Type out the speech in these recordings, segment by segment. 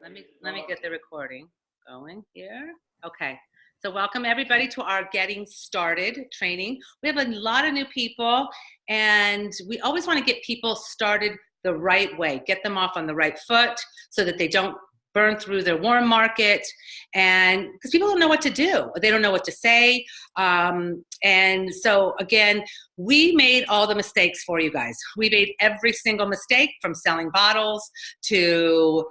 Let me get the recording going here. Okay. So welcome everybody to our Getting Started training. We have a lot of new people and we always want to get people started the right way, get them off on the right foot so that they don't burn through their warm market, and because people don't know what to do, they don't know what to say, and so again, we made all the mistakes for you guys. We made every single mistake, from selling bottles to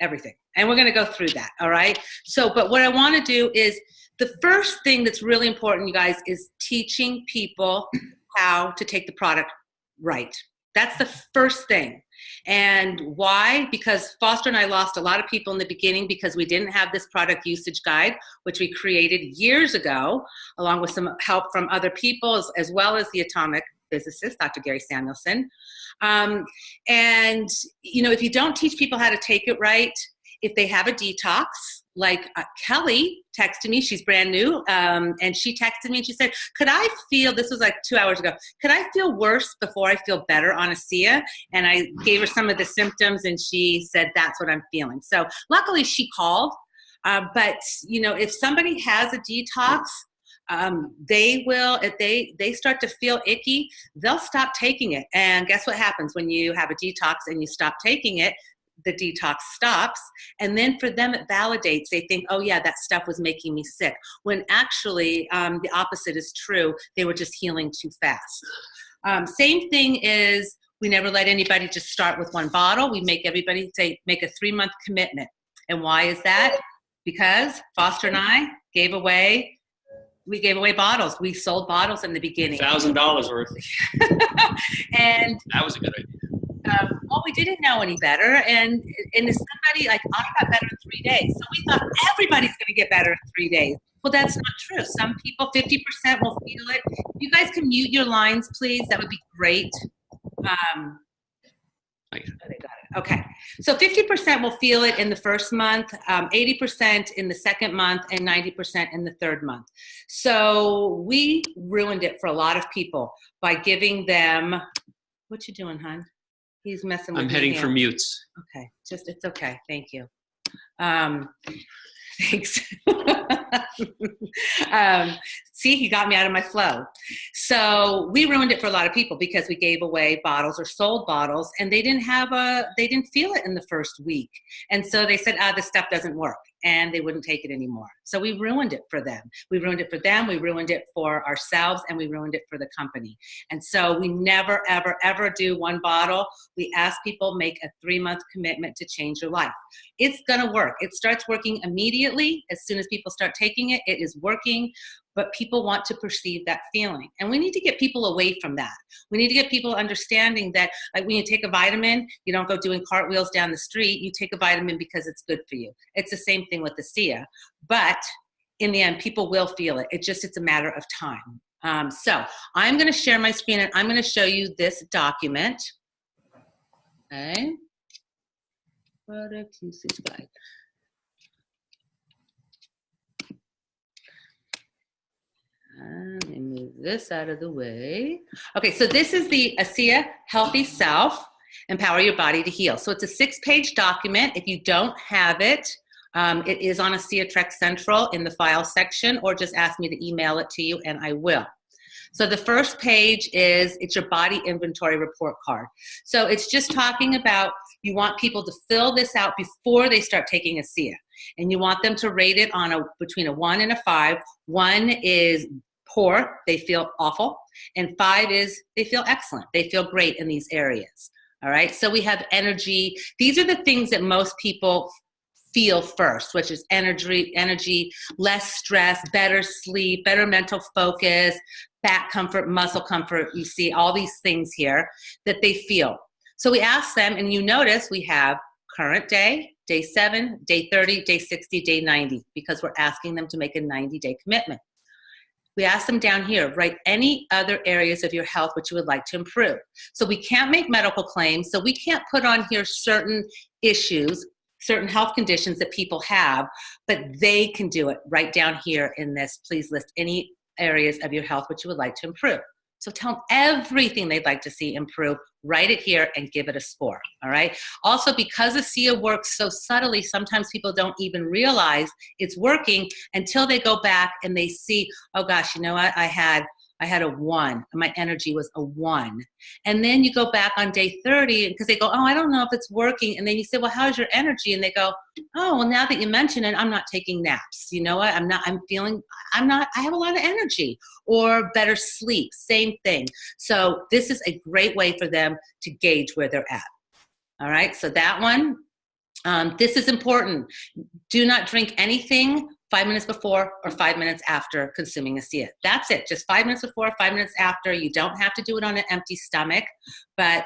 everything, and we're going to go through that. All right, so but what I want to do is, the first thing that's really important, you guys, is teaching people how to take the product right. That's the first thing. And why? Because Foster and I lost a lot of people in the beginning because we didn't have this product usage guide, which we created years ago, along with some help from other people, as well as the atomic physicist, Dr. Gary Samuelson. And, you know, if you don't teach people how to take it right, if they have a detox, like Kelly texted me, she's brand new, and she texted me and she said, could I feel, this was like 2 hours ago, could I feel worse before I feel better on ASEA? And I gave her some of the symptoms and she said, that's what I'm feeling. So luckily she called, but you know, if somebody has a detox, they will, if they start to feel icky, they'll stop taking it. And guess what happens when you have a detox and you stop taking it? The detox stops, and then for them it validates. They think, oh yeah, that stuff was making me sick, when actually the opposite is true. They were just healing too fast. Same thing is, we never let anybody just start with one bottle. We make everybody make a 3-month commitment. And why is that? Because Foster and I gave away bottles. We sold bottles in the beginning. $1,000 worth. And that was a good idea. Well, we didn't know any better, and somebody like, I got better in 3 days, so we thought everybody's going to get better in 3 days. Well, that's not true. Some people, 50% will feel it. If you guys can mute your lines, please, that would be great. They got it. Okay, so 50% will feel it in the first month, 80% in the second month, and 90% in the third month. So we ruined it for a lot of people by giving them, what you doing, hon? He's messing with me. I'm heading here. for mutes. Okay, it's okay. Thank you. Thanks. See, he got me out of my flow. So we ruined it for a lot of people because we gave away bottles or sold bottles, and they didn't feel it in the first week. And so they said, this stuff doesn't work, and they wouldn't take it anymore. So we ruined it for them. We ruined it for them, we ruined it for ourselves, and we ruined it for the company. And so we never, ever, ever do one bottle. We ask people, make a 3-month commitment to change your life. It's gonna work. It starts working immediately. As soon as people start taking it, it is working. But people want to perceive that feeling. And we need to get people away from that. We need to get people understanding that, like, when you take a vitamin, you don't go doing cartwheels down the street. You take a vitamin because it's good for you. It's the same thing with the ASEA. But in the end, people will feel it. It's a matter of time. So I'm gonna share my screen and I'm gonna show you this document. Okay. Product usage guide. Let me move this out of the way. Okay, so this is the ASEA Healthy Self, Empower Your Body to Heal. So it's a 6-page document. If you don't have it, it is on ASEA Trek Central in the file section, or just ask me to email it to you and I will. So the first page it's your body inventory report card. So it's just talking about, you want people to fill this out before they start taking ASEA. And you want them to rate it on between a 1 and a 5. 1 is poor, they feel awful, and 5 is they feel excellent, they feel great in these areas. All right, so we have energy. These are the things that most people feel first, which is energy, less stress, better sleep, better mental focus, back comfort, muscle comfort. You see all these things here that they feel. So we ask them, and you notice we have current day, day 7, day 30, day 60, day 90, because we're asking them to make a 90-day commitment. We ask them down here, write any other areas of your health which you would like to improve. So we can't make medical claims, so we can't put on here certain issues, certain health conditions that people have, but they can do it right down here in this. Please list any areas of your health which you would like to improve. So tell them everything they'd like to see improve. Write it here and give it a score, all right? Also, because ASEA works so subtly, sometimes people don't even realize it's working until they go back and they see, oh gosh, you know what, I had a 1, my energy was a 1. And then you go back on day 30 because they go, oh, I don't know if it's working. And then you say, well, how's your energy? And they go, oh, well, now that you mention it, I'm not taking naps. You know what? I have a lot of energy, or better sleep, same thing. So this is a great way for them to gauge where they're at. All right, so that one, this is important. Do not drink anything 5 minutes before or 5 minutes after consuming ASEA. That's it, just 5 minutes before, 5 minutes after. You don't have to do it on an empty stomach, but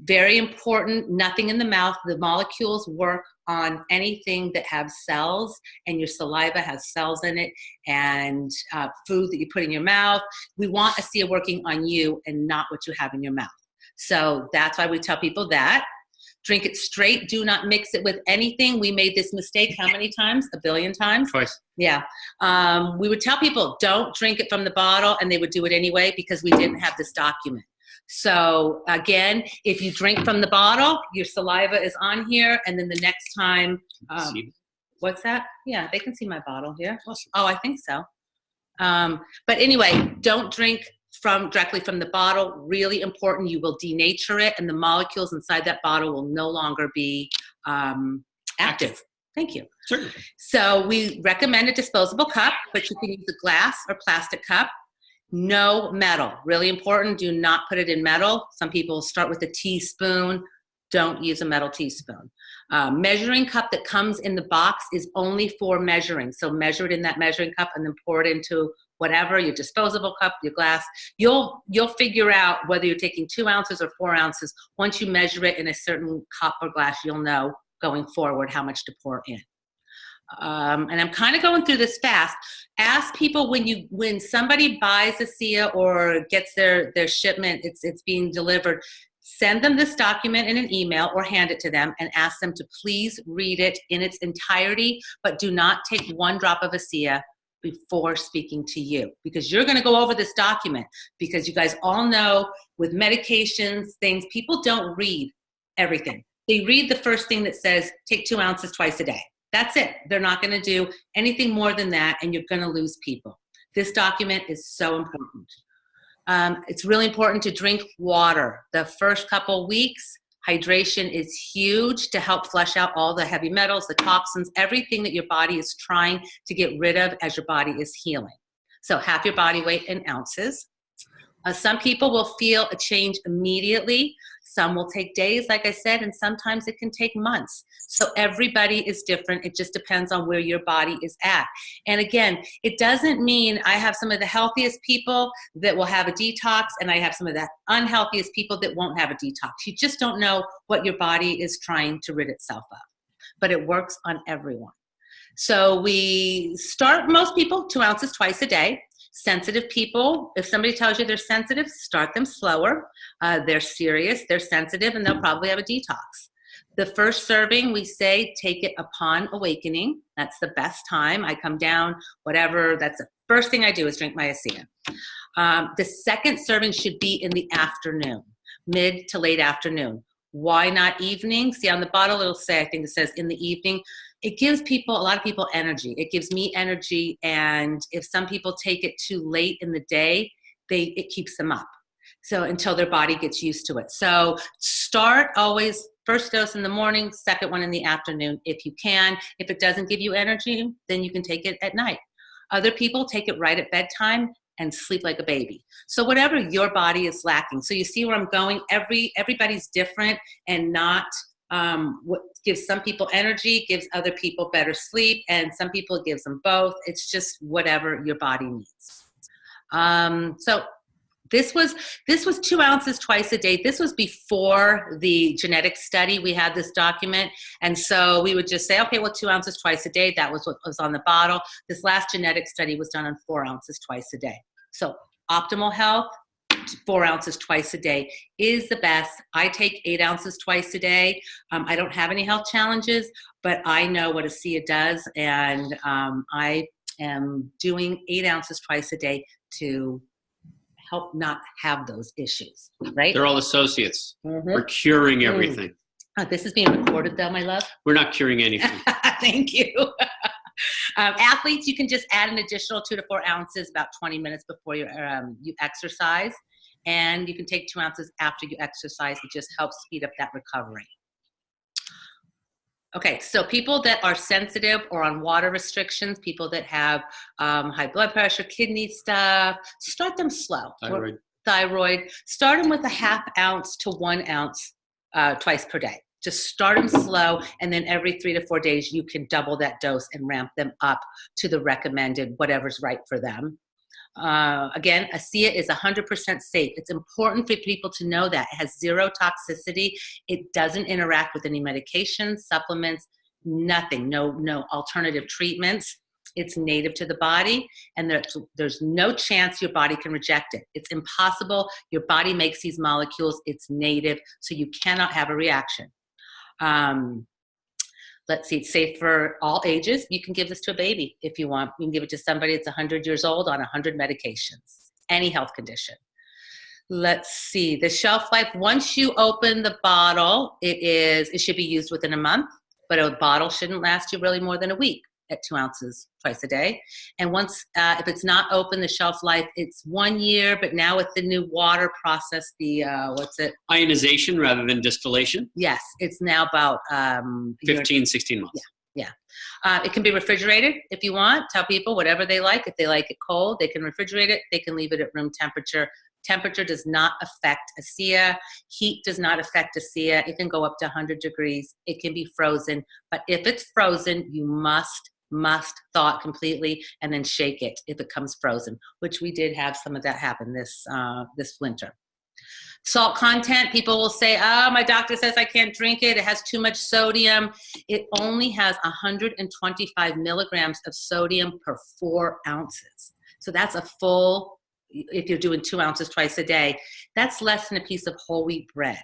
very important, nothing in the mouth. The molecules work on anything that have cells, and your saliva has cells in it, and food that you put in your mouth. We want ASEA working on you and not what you have in your mouth. So that's why we tell people that. Drink it straight. Do not mix it with anything. We made this mistake how many times? A billion times? Twice. Yeah. We would tell people, don't drink it from the bottle, and they would do it anyway because we didn't have this document. So again, if you drink from the bottle, your saliva is on here, and then the next time, what's that? Yeah, they can see my bottle here. Awesome. Oh, I think so. But anyway, don't drink directly from the bottle. Really important. You will denature it, and the molecules inside that bottle will no longer be active. Thank you. Certainly. So we recommend a disposable cup, but you can use a glass or plastic cup. No metal. Really important. Do not put it in metal. Some people start with a teaspoon. Don't use a metal teaspoon. Measuring cup that comes in the box is only for measuring. So measure it in that measuring cup and then pour it into whatever, your disposable cup, your glass. You'll figure out whether you're taking 2 ounces or 4 ounces. Once you measure it in a certain cup or glass, you'll know going forward how much to pour in. And I'm kind of going through this fast. Ask people when somebody buys ASEA or gets their shipment, it's being delivered, send them this document in an email or hand it to them and ask them to please read it in its entirety, but do not take 1 drop of ASEA before speaking to you, because you're going to go over this document, because you guys all know with medications, things, people don't read everything. They read the first thing that says, take 2 ounces twice a day. That's it. They're not going to do anything more than that, and you're going to lose people. This document is so important. It's really important to drink water. The first couple weeks, hydration is huge to help flush out all the heavy metals, the toxins, everything that your body is trying to get rid of as your body is healing. So half your body weight in ounces. Some people will feel a change immediately. Some will take days, like I said, and sometimes it can take months. So everybody is different. It just depends on where your body is at. And again, it doesn't mean I have some of the healthiest people that will have a detox, and I have some of the unhealthiest people that won't have a detox. You just don't know what your body is trying to rid itself of. But it works on everyone. So we start most people 2 ounces twice a day. Sensitive people, if somebody tells you they're sensitive, start them slower. They're serious, they're sensitive, and they'll probably have a detox. The first serving, we say, take it upon awakening. That's the best time. I come down, whatever, that's the first thing I do is drink my ASEA. The second serving should be in the afternoon, mid to late afternoon. Why not evening? See on the bottle, it'll say, I think it says in the evening. It gives a lot of people energy. It gives me energy, and if some people take it too late in the day, it keeps them up. So until their body gets used to it. So start always first dose in the morning, second one in the afternoon if you can. If it doesn't give you energy, then you can take it at night. Other people take it right at bedtime and sleep like a baby. So whatever your body is lacking. So you see where I'm going? Everybody's different, and not what gives some people energy, gives other people better sleep, and some people it gives them both. It's just whatever your body needs. So this was 2 ounces twice a day. This was before the genetic study. We had this document, and so we would just say, okay, well, 2 ounces twice a day. That was what was on the bottle. This last genetic study was done on 4 ounces twice a day. So optimal health, 4 ounces twice a day is the best. I take 8 ounces twice a day. I don't have any health challenges, but I know what ASEA does, and I am doing 8 ounces twice a day to help not have those issues, right? They're all associates. Mm-hmm. We're curing everything. This is being recorded though, my love. We're not curing anything. Thank you. Athletes, you can just add an additional 2 to 4 ounces about 20 minutes before you exercise. And you can take 2 ounces after you exercise. It just helps speed up that recovery. Okay, so people that are sensitive or on water restrictions, people that have high blood pressure, kidney stuff, start them slow. Thyroid. Start them with a 1/2 ounce to 1 ounce twice per day. Just start them slow, and then every 3 to 4 days, you can double that dose and ramp them up to the recommended, whatever's right for them. Again, ASEA is 100% safe. It's important for people to know that. It has 0 toxicity. It doesn't interact with any medications, supplements, nothing, no alternative treatments. It's native to the body, and there's no chance your body can reject it. It's impossible. Your body makes these molecules. It's native, so you cannot have a reaction. Let's see, it's safe for all ages. You can give this to a baby if you want. You can give it to somebody that's 100 years old on 100 medications, any health condition. Let's see, the shelf life, once you open the bottle, it should be used within a month, but a bottle shouldn't last you really more than a week at 2 ounces twice a day. And once, if it's not open, the shelf life, it's 1 year, but now with the new water process, the, ionization rather than distillation? Yes, it's now about 15, 16 months. Yeah. It can be refrigerated if you want. Tell people whatever they like. If they like it cold, they can refrigerate it. They can leave it at room temperature. Temperature does not affect ASEA. Heat does not affect ASEA. It can go up to 100 degrees. It can be frozen. But if it's frozen, you must thaw it completely and then shake it if it comes frozen, which we did have some of that happen this winter. Salt content, people will say, oh, my doctor says I can't drink it. It has too much sodium. It only has 125 milligrams of sodium per 4 ounces. So that's a full, if you're doing 2 ounces twice a day, that's less than a piece of whole wheat bread.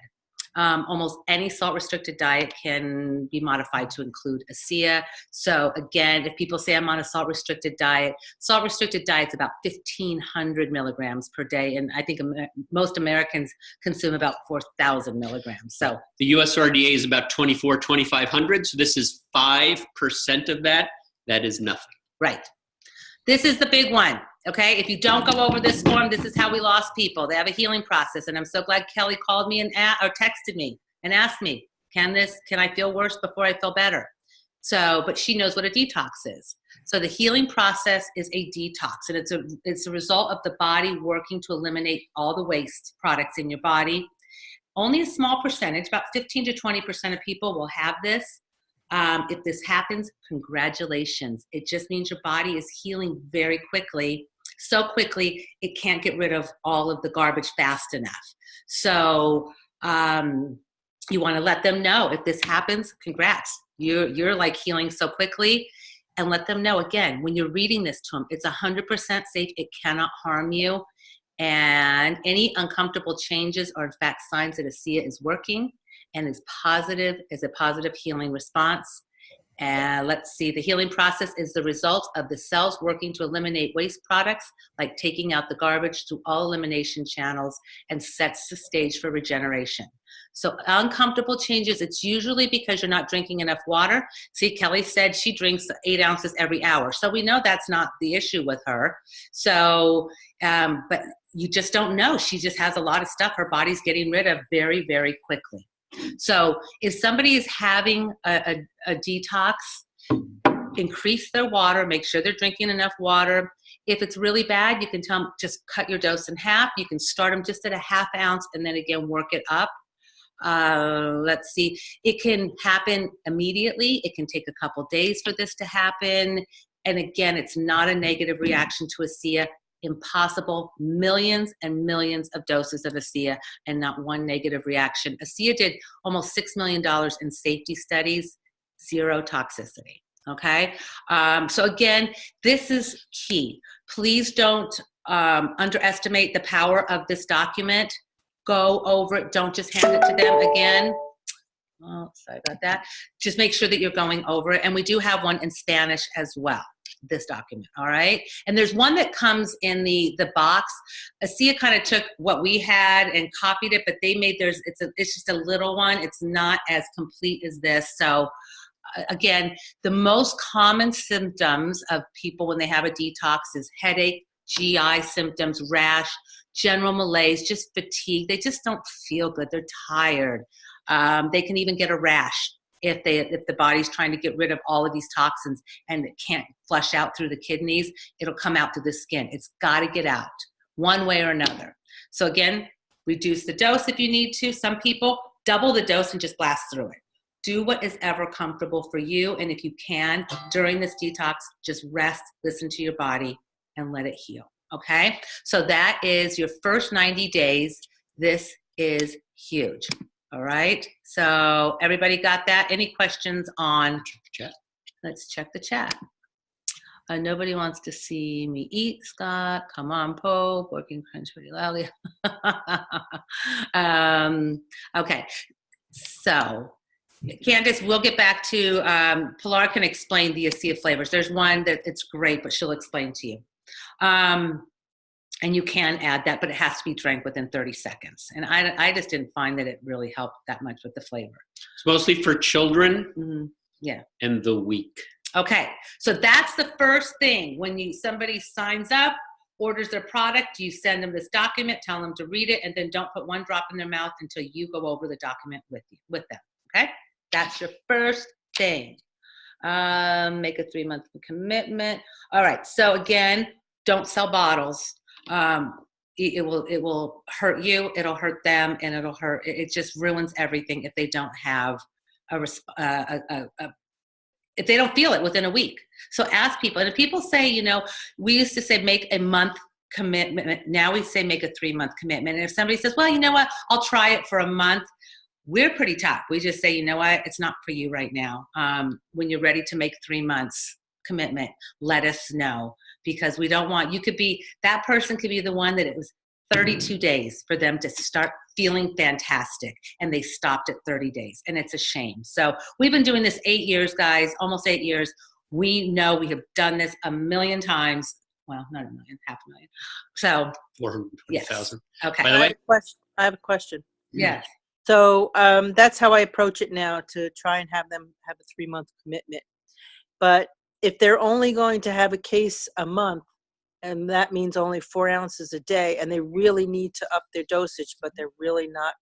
Almost any salt-restricted diet can be modified to include ASEA. So again, if people say I'm on a salt-restricted diet's about 1,500 milligrams per day, and I think most Americans consume about 4,000 milligrams. So the USRDA is about 2,500, so this is 5% of that. That is nothing. Right. This is the big one. Okay, if you don't go over this form, this is how we lost people. They have a healing process, and I'm so glad Kelly called me or texted me and asked me, can I feel worse before I feel better? So, but she knows what a detox is. So the healing process is a detox, and it's a result of the body working to eliminate all the waste products in your body. Only a small percentage, about 15 to 20% of people will have this. If this happens, congratulations. It just means your body is healing very quickly. So quickly, it can't get rid of all of the garbage fast enough. So you want to let them know if this happens, congrats. You're like healing so quickly, and let them know again, when you're reading this to them, it's 100% safe. It cannot harm you. And any uncomfortable changes are in fact signs that ASEA is working and is a positive healing response. And let's see, the healing process is the result of the cells working to eliminate waste products, like taking out the garbage through all elimination channels, and sets the stage for regeneration. So uncomfortable changes, it's usually because you're not drinking enough water. See, Kelly said she drinks 8 ounces every hour. So we know that's not the issue with her. So, but you just don't know. She just has a lot of stuff her body's getting rid of very, very quickly. So if somebody is having a detox, increase their water, make sure they're drinking enough water. If it's really bad, you can tell them just cut your dose in half. You can start them just at a 1/2 ounce and then again work it up. Let's see, it can happen immediately. It can take a couple days for this to happen. And again, it's not a negative reaction to ASEA. Impossible. Millions and millions of doses of ASEA and not one negative reaction. ASEA did almost $6 million in safety studies, 0 toxicity. Okay. So again, this is key. Please don't underestimate the power of this document. Go over it. Don't just hand it to them again. Oh, sorry about that. Just make sure that you're going over it. And we do have one in Spanish as well. this document, all right? And there's one that comes in the box. ASEA kind of took what we had and copied it, but they made theirs, it's just a little one. It's not as complete as this. So again, the most common symptoms of people when they have a detox is headache, GI symptoms, rash, general malaise, just fatigue. They just don't feel good. They're tired. They can even get a rash if the body's trying to get rid of all of these toxins and it can't flush out through the kidneys. It'll come out through the skin. It's got to get out one way or another. So again, reduce the dose if you need to. Some people double the dose and just blast through it. Do what is ever comfortable for you. And if you can, during this detox, just rest, listen to your body, and let it heal. Okay? So that is your first 90 days. This is huge. All right? So everybody got that? Any questions on chat? Let's check the chat. Nobody wants to see me eat, Scott. Come on, Pope. Working crunch pretty loudly. Okay. So Candace, we'll get back to, Pilar can explain the ASEA flavors. There's one that it's great, but she'll explain to you. And you can add that, but it has to be drank within 30 seconds. And I just didn't find that it really helped that much with the flavor. It's mostly for children. Mm-hmm. Yeah. And the weak. Okay. So that's the first thing. When somebody signs up, orders their product, you send them this document, tell them to read it, and then don't put one drop in their mouth until you go over the document with them. Okay? That's your first thing. Make a 3-month commitment. All right. So again, don't sell bottles. It will hurt you. It'll hurt them, and it just ruins everything if they don't have if they don't feel it within a week. So ask people. And if people say, we used to say make a month commitment. Now we say make a 3-month commitment. And if somebody says, well, you know what, I'll try it for a month. We're pretty tough. We just say, you know what, it's not for you right now. When you're ready to make 3 months commitment, let us know, because we don't want, that person could be the one that it was 32 days for them to start feeling fantastic, and they stopped at 30 days, and it's a shame. So we've been doing this 8 years, guys, almost 8 years. We know we have done this a million times. Well, not a million, 500,000. So 420,000. Yes. Okay. By the way, I have a question. Yes. So that's how I approach it now, to try and have them have a 3-month commitment. But if they're only going to have a case a month, and that means only 4 ounces a day, and they really need to up their dosage, but they're really not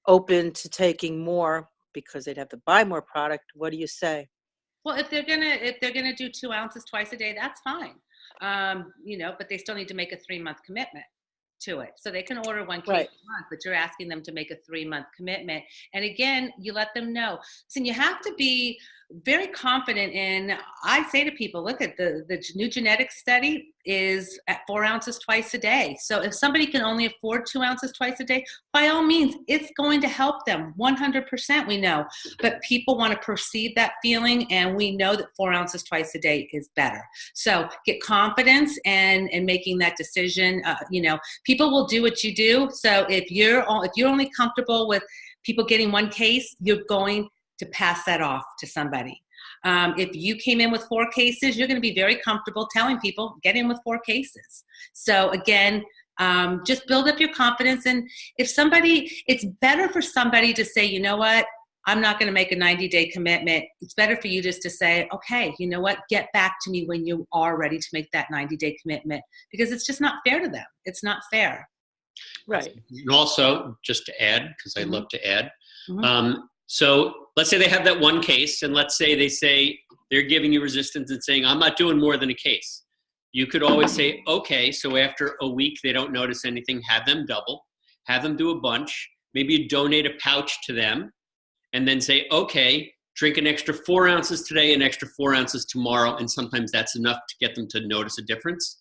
open to taking more because they'd have to buy more product, what do you say? Well, if they're gonna do 2 ounces twice a day, that's fine. But they still need to make a 3-month commitment to it. So they can order 1 case Right. a month, but you're asking them to make a 3-month commitment. And again, you let them know. So you have to be very confident in, I say to people, look at the new genetics study is at 4 ounces twice a day. So if somebody can only afford 2 ounces twice a day, by all means, it's going to help them 100%, we know. But people want to perceive that feeling, and we know that 4 ounces twice a day is better. So get confidence and making that decision. People will do what you do. So if you're only comfortable with people getting 1 case, you're going to pass that off to somebody. If you came in with 4 cases, you're going to be very comfortable telling people, get in with 4 cases. So again, just build up your confidence. And it's better for somebody to say, you know what, I'm not going to make a 90-day commitment. It's better for you just to say, okay, you know what, get back to me when you are ready to make that 90-day commitment, because it's just not fair to them. It's not fair. Right. And also, just to add, because I love to add, Mm-hmm. So let's say they have that 1 case, and let's say they say they're giving you resistance and saying, I'm not doing more than a case. You could always say, okay, so after a week they don't notice anything, have them double, have them do a bunch, maybe you donate a pouch to them, and then say, okay, drink an extra 4 ounces today, an extra 4 ounces tomorrow, and sometimes that's enough to get them to notice a difference.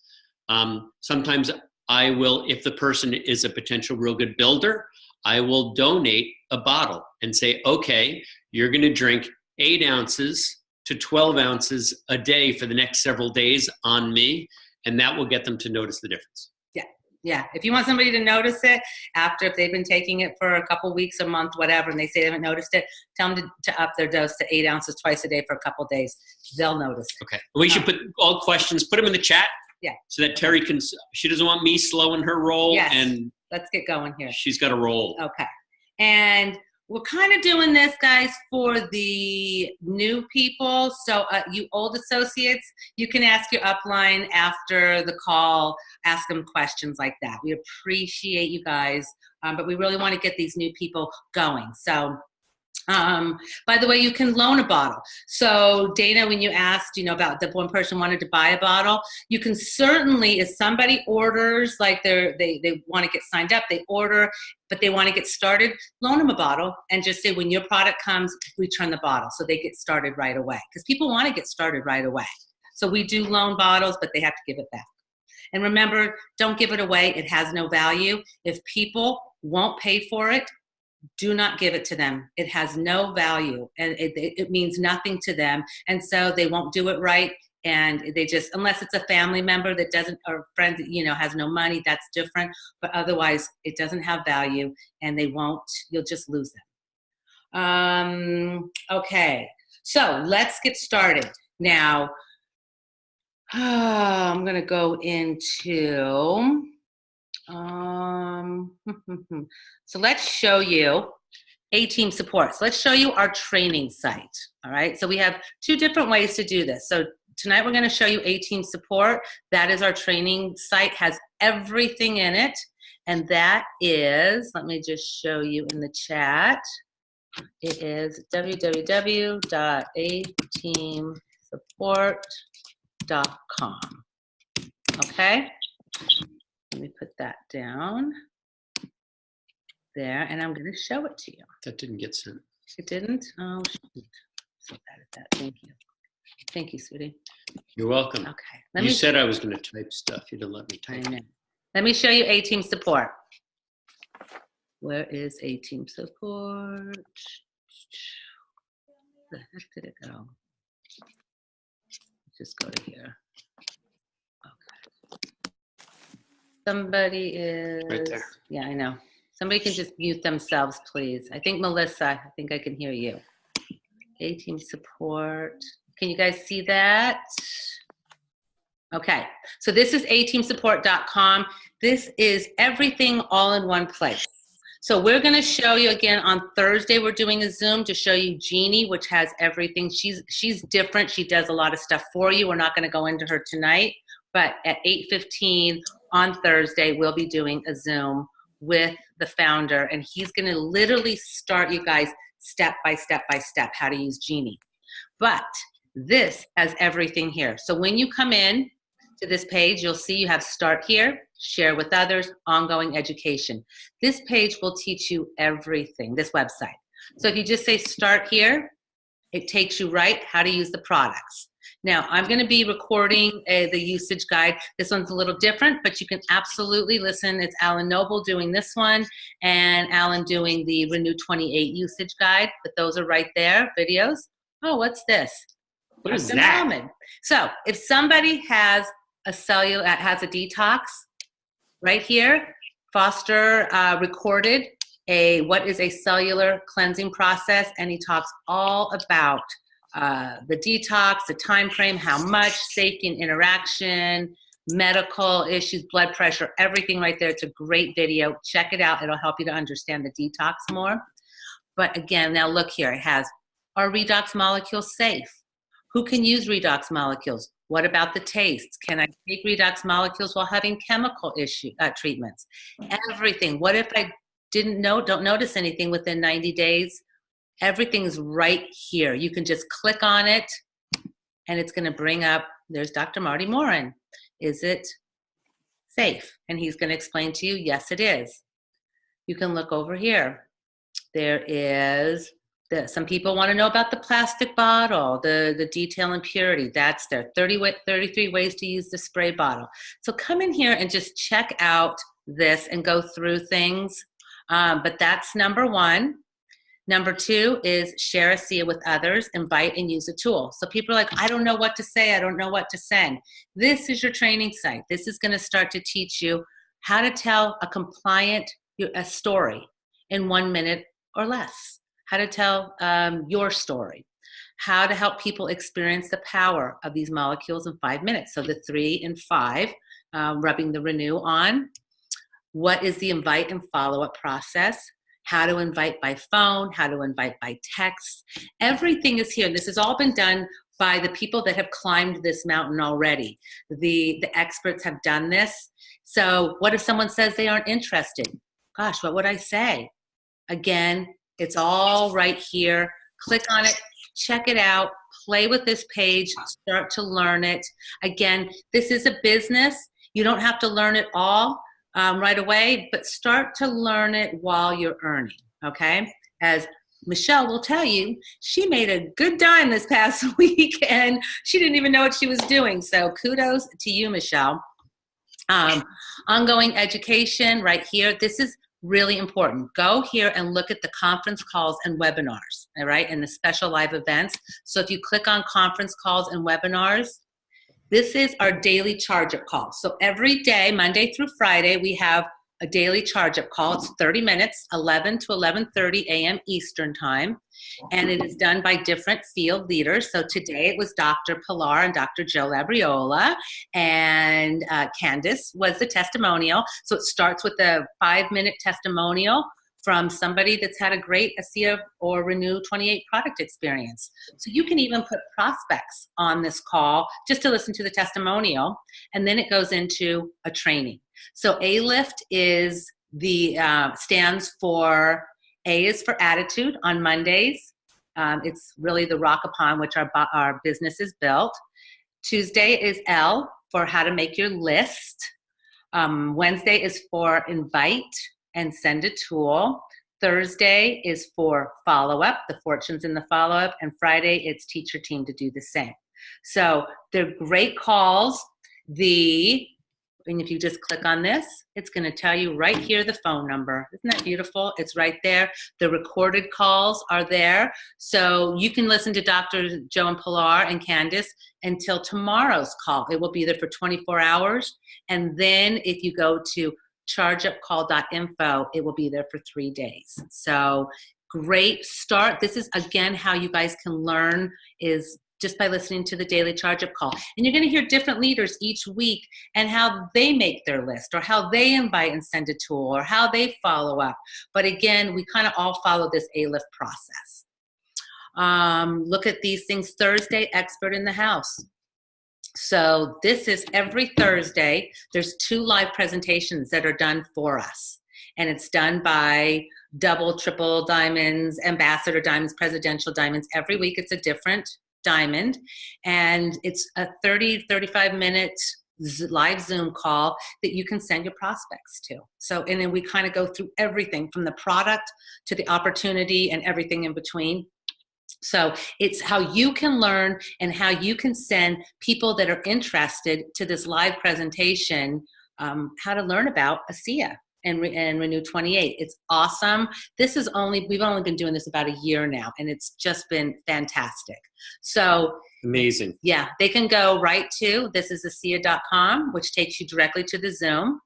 Sometimes I will, if the person is a potential real good builder, I will donate a bottle and say, okay, you're going to drink 8 ounces to 12 ounces a day for the next several days on me, and that will get them to notice the difference. Yeah. Yeah, if you want somebody to notice it after, if they've been taking it for a couple weeks, a month, whatever, and they say they haven't noticed it, tell them to up their dose to 8 ounces twice a day for a couple days. They'll notice it. Okay. We should put all questions, put them in the chat. Yeah. So that Terry can, she doesn't want me slowing her roll. Yes. And let's get going here. She's got to roll. Okay. And we're kind of doing this, guys, for the new people. So you old associates, you can ask your upline after the call, ask them questions like that. We appreciate you guys, but we really want to get these new people going. So, by the way, you can loan a bottle. So Dana, when you asked, about the one person wanted to buy a bottle, you can certainly, if somebody orders, like they want to get signed up, they order, but they want to get started, loan them a bottle and just say, when your product comes, return the bottle. So they get started right away, because people want to get started right away. So we do loan bottles, but they have to give it back. And remember, don't give it away. It has no value. If people won't pay for it, do not give it to them. It has no value, and it means nothing to them. And so they won't do it right. And they just, unless it's a family member that doesn't, or friend that, has no money, that's different. But otherwise, it doesn't have value, and they won't, you'll just lose them. Okay, so let's get started. Now, I'm going to go into, so let's show you A-Team Support. So let's show you our training site. All right. So we have 2 different ways to do this. So tonight we're going to show you A-Team Support. That is our training site, has everything in it. And that is, let me just show you in the chat. It is www.ateamsupport.com. Okay. Let me put that down there, and I'm going to show it to you. That didn't get sent. It didn't? Oh, shoot. So bad at that. Thank you. Thank you, sweetie. You're welcome. Okay. You said I was going to type stuff. You didn't let me type. Let me show you A-Team Support. Where is A-Team Support? Where the heck did it go? Just go to here. Somebody is right there. Yeah, I know. Somebody can just mute themselves, please. I think Melissa, I think I can hear you. A-Team Support. Can you guys see that? Okay, so this is ateamsupport.com. This is everything all in one place. So we're going to show you again on Thursday. We're doing a Zoom to show you Jeannie, which has everything. She's different. She does a lot of stuff for you. We're not going to go into her tonight, but at 8:15 on Thursday, we'll be doing a Zoom with the founder, and he's going to literally start you guys step by step by step how to use Jeannie. But this has everything here. So when you come in to this page, you'll see you have Start Here, Share with Others, Ongoing Education. This page will teach you everything, this website. So if you just say Start Here, it takes you right how to use the products. Now, I'm going to be recording the usage guide. This one's a little different, but you can absolutely listen. It's Alan Noble doing this one, and Alan doing the Renew 28 usage guide. But those are right there, videos. Oh, what's this? What is that? Malmed. So if somebody has a detox, right here, Foster recorded what is a cellular cleansing process, and he talks all about the detox, the time frame, how much, safety and interaction, medical issues, blood pressure, everything right there. It's a great video. Check it out. It'll help you to understand the detox more. But again, now look here. It has, are redox molecules safe? Who can use redox molecules? What about the taste? Can I take redox molecules while having chemical treatments? Everything. What if I don't notice anything within 90 days? Everything's right here. You can just click on it, and it's going to bring up, there's Dr. Marty Morin. Is it safe? And he's going to explain to you, yes, it is. You can look over here. There is, some people want to know about the plastic bottle, the detail and purity. That's there. 33 ways to use the spray bottle. So come in here and just check out this and go through things. But that's number 1. Number 2 is share ASEA with others, invite and use a tool. So people are like, I don't know what to say. I don't know what to send. This is your training site. This is going to start to teach you how to tell a compliant a story in 1 minute or less, how to tell your story, how to help people experience the power of these molecules in 5 minutes. So the 3 and 5, rubbing the Renew on. What is the invite and follow-up process? How to invite by phone, how to invite by text. Everything is here. This has all been done by the people that have climbed this mountain already. The experts have done this. So what if someone says they aren't interested? Gosh, what would I say? Again, it's all right here. Click on it, check it out, play with this page, start to learn it. Again, this is a business. You don't have to learn it all right away, but start to learn it while you're earning, okay? As Michelle will tell you, she made a good dime this past week and she didn't even know what she was doing. So kudos to you, Michelle. Ongoing education right here. This is really important. Go here and look at the conference calls and webinars, all right, and the special live events. So if you click on conference calls and webinars, this is our daily charge-up call. So every day, Monday through Friday, we have a daily charge-up call. It's 30 minutes, 11 to 11:30 a.m. Eastern time, and it is done by different field leaders. So today it was Dr. Pilar and Dr. Joe Labriola, and Candace was the testimonial. So it starts with a 5-minute testimonial from somebody that's had a great ASEA or Renew 28 product experience. So you can even put prospects on this call just to listen to the testimonial, and then it goes into a training. So A-Lift is the, stands for, A is for attitude on Mondays. It's really the rock upon which our business is built. Tuesday is L for how to make your list. Wednesday is for invite and send a tool. Thursday is for follow-up, the fortunes in the follow-up, and Friday it's teach your team to do the same. So they're great calls. And if you just click on this, it's going to tell you right here the phone number. Isn't that beautiful? It's right there. The recorded calls are there. So you can listen to Dr. Joe and Pilar and Candace until tomorrow's call. It will be there for 24 hours. And then if you go to chargeupcall.info, it will be there for 3 days. So great start. This is, again, how you guys can learn is just by listening to the daily charge-up call. And you're going to hear different leaders each week and how they make their list or how they invite and send a tool or how they follow up. But again, we kind of all follow this A-Lift process. Look at these things. Thursday, expert in the house. So this is every Thursday. There's 2 live presentations that are done for us. And it's done by double, triple diamonds, ambassador diamonds, presidential diamonds. Every week it's a different diamond. And it's a 35-minute live Zoom call that you can send your prospects to. So, and then we kind of go through everything from the product to the opportunity and everything in between. So it's how you can learn and how you can send people that are interested to this live presentation, how to learn about ASEA and Renew 28. It's awesome. We've only been doing this about a year now, and it's just been fantastic. So amazing. Yeah, they can go right to thisisasea.com, which takes you directly to the Zoom.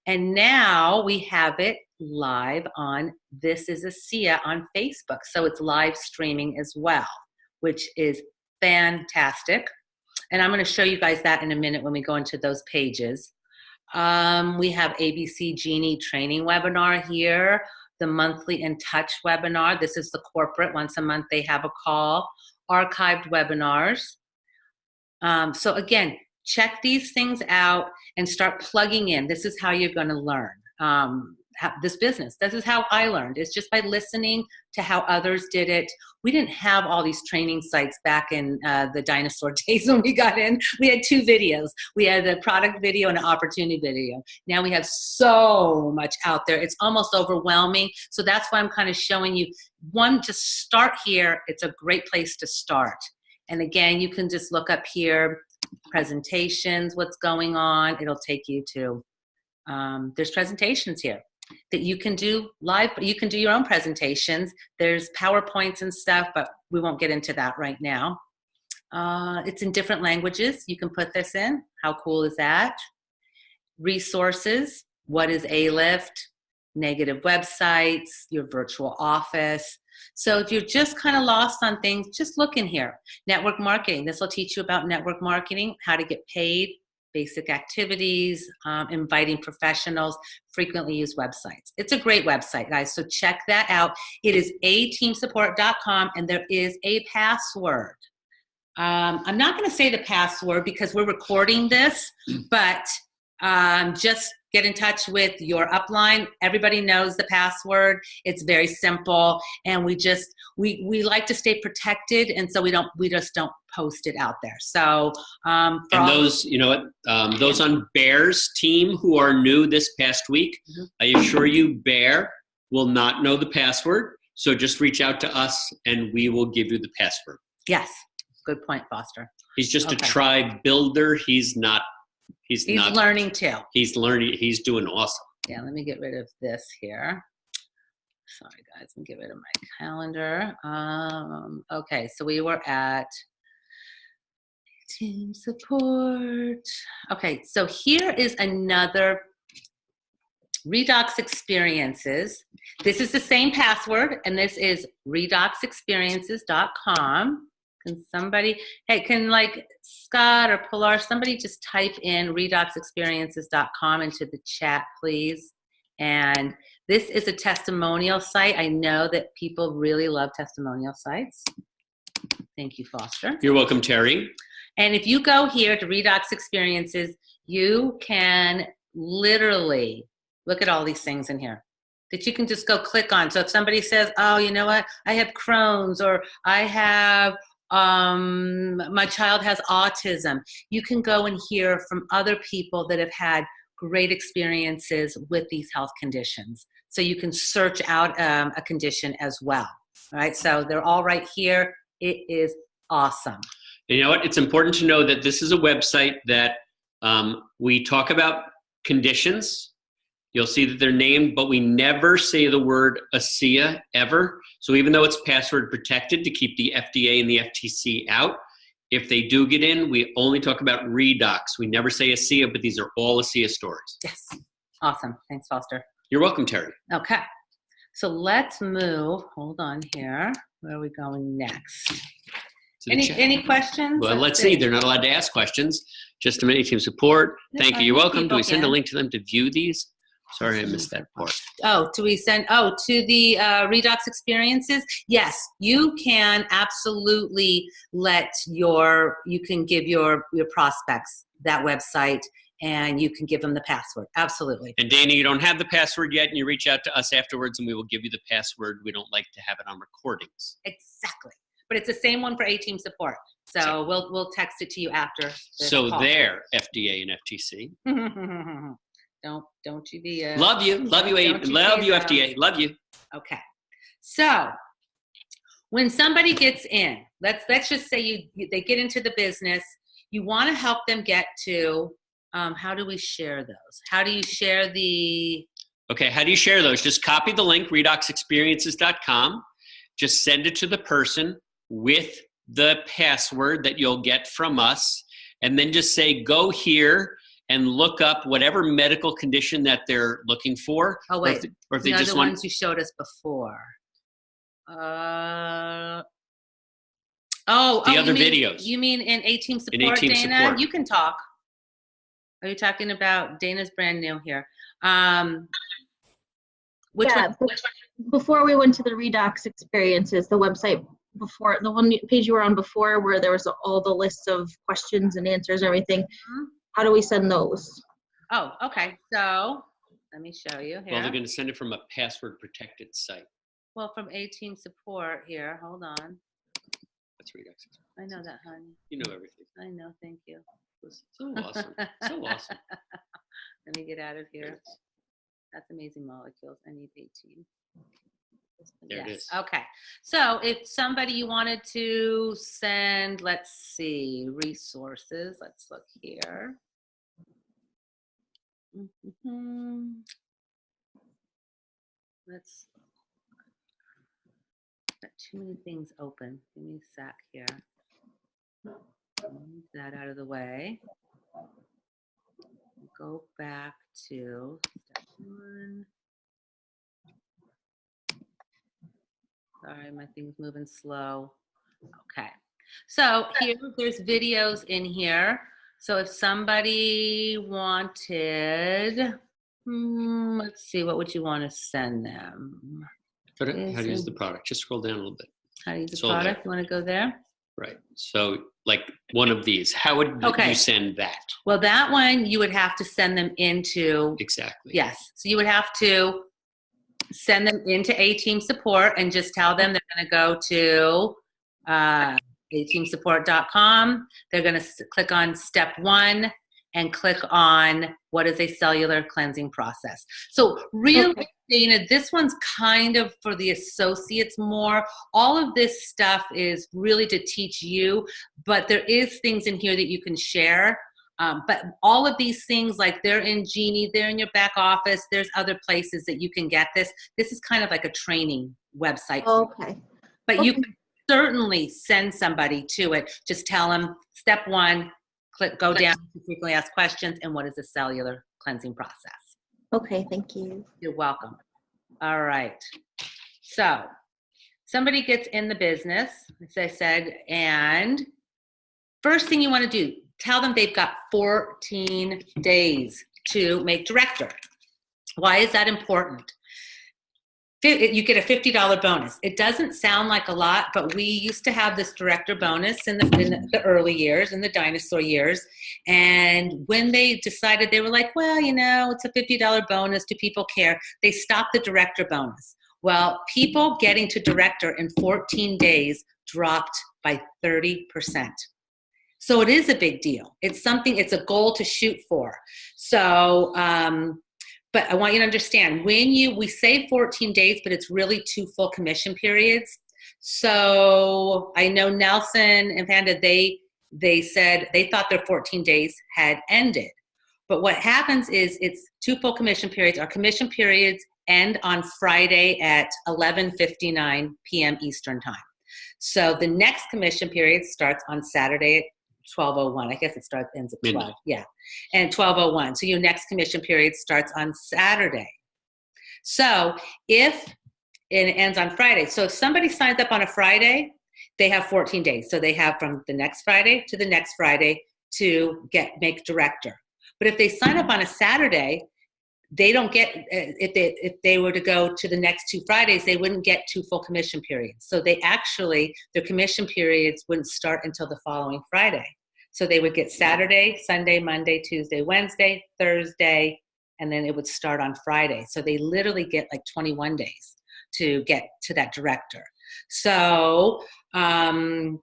And now we have it live on This is ASEA on Facebook. So it's live streaming as well, which is fantastic. And I'm going to show you guys that in a minute when we go into those pages. We have ABC Genie training webinar here, the monthly In Touch webinar. This is the corporate. Once a month they have a call. Archived webinars. So again, check these things out and start plugging in. This is how you're going to learn this business. This is how I learned. It's just by listening to how others did it. We didn't have all these training sites back in the dinosaur days when we got in. We had 2 videos. We had a product video and an opportunity video. Now we have so much out there. It's almost overwhelming. So that's why I'm kind of showing you one, just start here. It's a great place to start. And again, you can just look up here, presentations, what's going on. It'll take you to, there's presentations here that you can do live, but you can do your own presentations. There's PowerPoints and stuff, but we won't get into that right now. It's in different languages. You can put this in. How cool is that? Resources. What is A-Lift? Negative websites, your virtual office. So if you're just kind of lost on things, just look in here. Network marketing. This will teach you about network marketing, how to get paid, basic activities, inviting professionals, frequently used websites. It's a great website, guys, so check that out. It is ateamsupport.com, and there is a password. I'm not going to say the password because we're recording this, but just get in touch with your upline. Everybody knows the password. It's very simple, and we like to stay protected, and so we just don't post it out there. So and those, you know what, those on Bear's team who are new this past week, I assure you, Bear will not know the password. So just reach out to us, and we will give you the password. Yes, good point, Foster. He's just a tribe builder. He's not. He's learning too. He's learning. He's doing awesome. Yeah, let me get rid of this here. Sorry, guys. Let me get rid of my calendar. Okay, so we were at team support. Okay, so here is another Redox Experiences. This is the same password, and this is redoxexperiences.com. Can somebody, hey, can like Scott or Pilar, somebody just type in redoxexperiences.com into the chat, please? And this is a testimonial site. I know that people really love testimonial sites. Thank you, Foster. You're welcome, Terry. And if you go here to Redox Experiences, you can literally look at all these things in here that you can just go click on. So if somebody says, oh, you know what, I have Crohn's, or I have my child has autism, you can go and hear from other people that have had great experiences with these health conditions. So you can search out a condition as well. All right, so they're all right here. It is awesome. You know what? It's important to know that this is a website that we talk about conditions. You'll see that they're named, but we never say the word ASEA ever. So even though it's password protected to keep the FDA and the FTC out, if they do get in, we only talk about Redox. We never say ASEA, but these are all ASEA stories. Yes. Awesome. Thanks, Foster. You're welcome, Terry. Okay. So let's move. Hold on here. Where are we going next? Any questions? Well, let's see. They're not allowed to ask questions. Just a minute, team support. Thank you. You're welcome. Do we send a link to them to view these? Sorry, I missed that part. Oh, do we send, to the Redox Experiences? Yes, you can absolutely you can give your prospects that website, and you can give them the password. Absolutely. And Dana, you don't have the password yet, and you reach out to us afterwards, and we will give you the password. We don't like to have it on recordings. Exactly. But it's the same one for A-Team support. So we'll text it to you after. So there, FDA and FTC. Don't you be love you FDA, love you. Okay, so when somebody gets in, let's just say they get into the business, you want to help them get to how do we share those? How do you share the? Okay, how do you share those? Just copy the link, redoxexperiences.com. Just send it to the person with the password that you'll get from us, and then just say go here and look up whatever medical condition that they're looking for. Oh, wait. Or if they just the want ones you showed us before. The other videos. You mean in A-Team support, A-Team Dana? support. You can talk. Are you talking about Dana's brand new here? Which one? Before we went to the Redox Experiences, the website before, the one page you were on before, where there was all the lists of questions and answers and everything. Mm-hmm. How do we send those? Oh, okay. So let me show you here. Well, they're going to send it from a password protected site. Well, from A-Team support here. Hold on. That's Redox. I know that, honey. You know everything. I know. Thank you. So awesome. So awesome. Let me get out of here. That's Amazing Molecules. I need 18. There it is. Okay. So if somebody you wanted to send, let's see, resources. Let's look here. Let's got too many things open. Give me a sec here. Move that out of the way. Go back to step Sorry, my thing's moving slow. Okay. So here, there's videos in here. So if somebody wanted, let's see, what would you want to send them? How to use the product. Just scroll down a little bit. How to use the It's all there. product? You want to go there? Right. So like one of these, how would you send that? Well, that one, you would have to send them into. Exactly. Yes. So you would have to send them into A-Team Support and just tell them they're going to go to ateamsupport.com. They're going to click on step 1 and click on what is a cellular cleansing process. So really, Dana, this one's kind of for the associates more. All of this stuff is really to teach you, but there is things in here that you can share. But all of these things, like they're in Genie, they're in your back office, there's other places that you can get this. This is kind of like a training website. Okay. But you can certainly send somebody to it. Just tell them, step 1, go down to frequently asked questions, and what is a cellular cleansing process. Okay, thank you. You're welcome. All right. So somebody gets in the business, as I said, and first thing you want to do, tell them they've got 14 days to make director. Why is that important? You get a $50 bonus. It doesn't sound like a lot, but we used to have this director bonus in the early years, in the dinosaur years. And when they decided, they were like, well, you know, it's a $50 bonus. Do people care? They stopped the director bonus. Well, people getting to director in 14 days dropped by 30%. So it is a big deal. It's a goal to shoot for. So, but I want you to understand, we say 14 days, but it's really 2 full commission periods. So I know Nelson and Panda, they said they thought their 14 days had ended. But what happens is it's 2 full commission periods. Our commission periods end on Friday at 11:59 p.m. Eastern time. So the next commission period starts on Saturday at 12:01. I guess it ends at 12. Midnight. Yeah. And 12:01. So your next commission period starts on Saturday. So and it ends on Friday. So if somebody signs up on a Friday, they have 14 days. So they have from the next Friday to the next Friday to make director. But if they sign up on a Saturday, they don't get, if they were to go to the next 2 Fridays, they wouldn't get 2 full commission periods. So their commission periods wouldn't start until the following Friday. So they would get Saturday, Sunday, Monday, Tuesday, Wednesday, Thursday, and then it would start on Friday. So they literally get like 21 days to get to that director. So, don't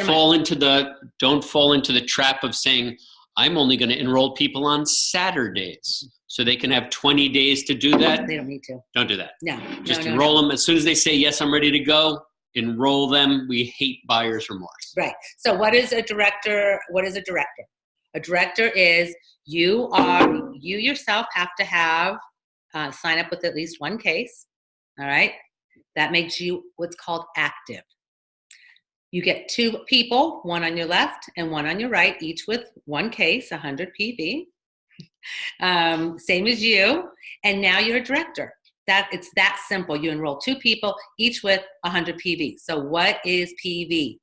fall into the trap of saying, I'm only going to enroll people on Saturdays. So they can have 20 days to do that. They don't need to. Don't do that. No. Just enroll them. As soon as they say, yes, I'm ready to go, enroll them. We hate buyer's remorse. Right. So what is a director? A director is you yourself have to have sign up with at least 1 case. All right. That makes you what's called active. You get 2 people, 1 on your left and 1 on your right, each with 1 case, 100 PV. Same as you. And now you're a director. It's that simple. You enroll 2 people, each with 100 PV. So what is PV?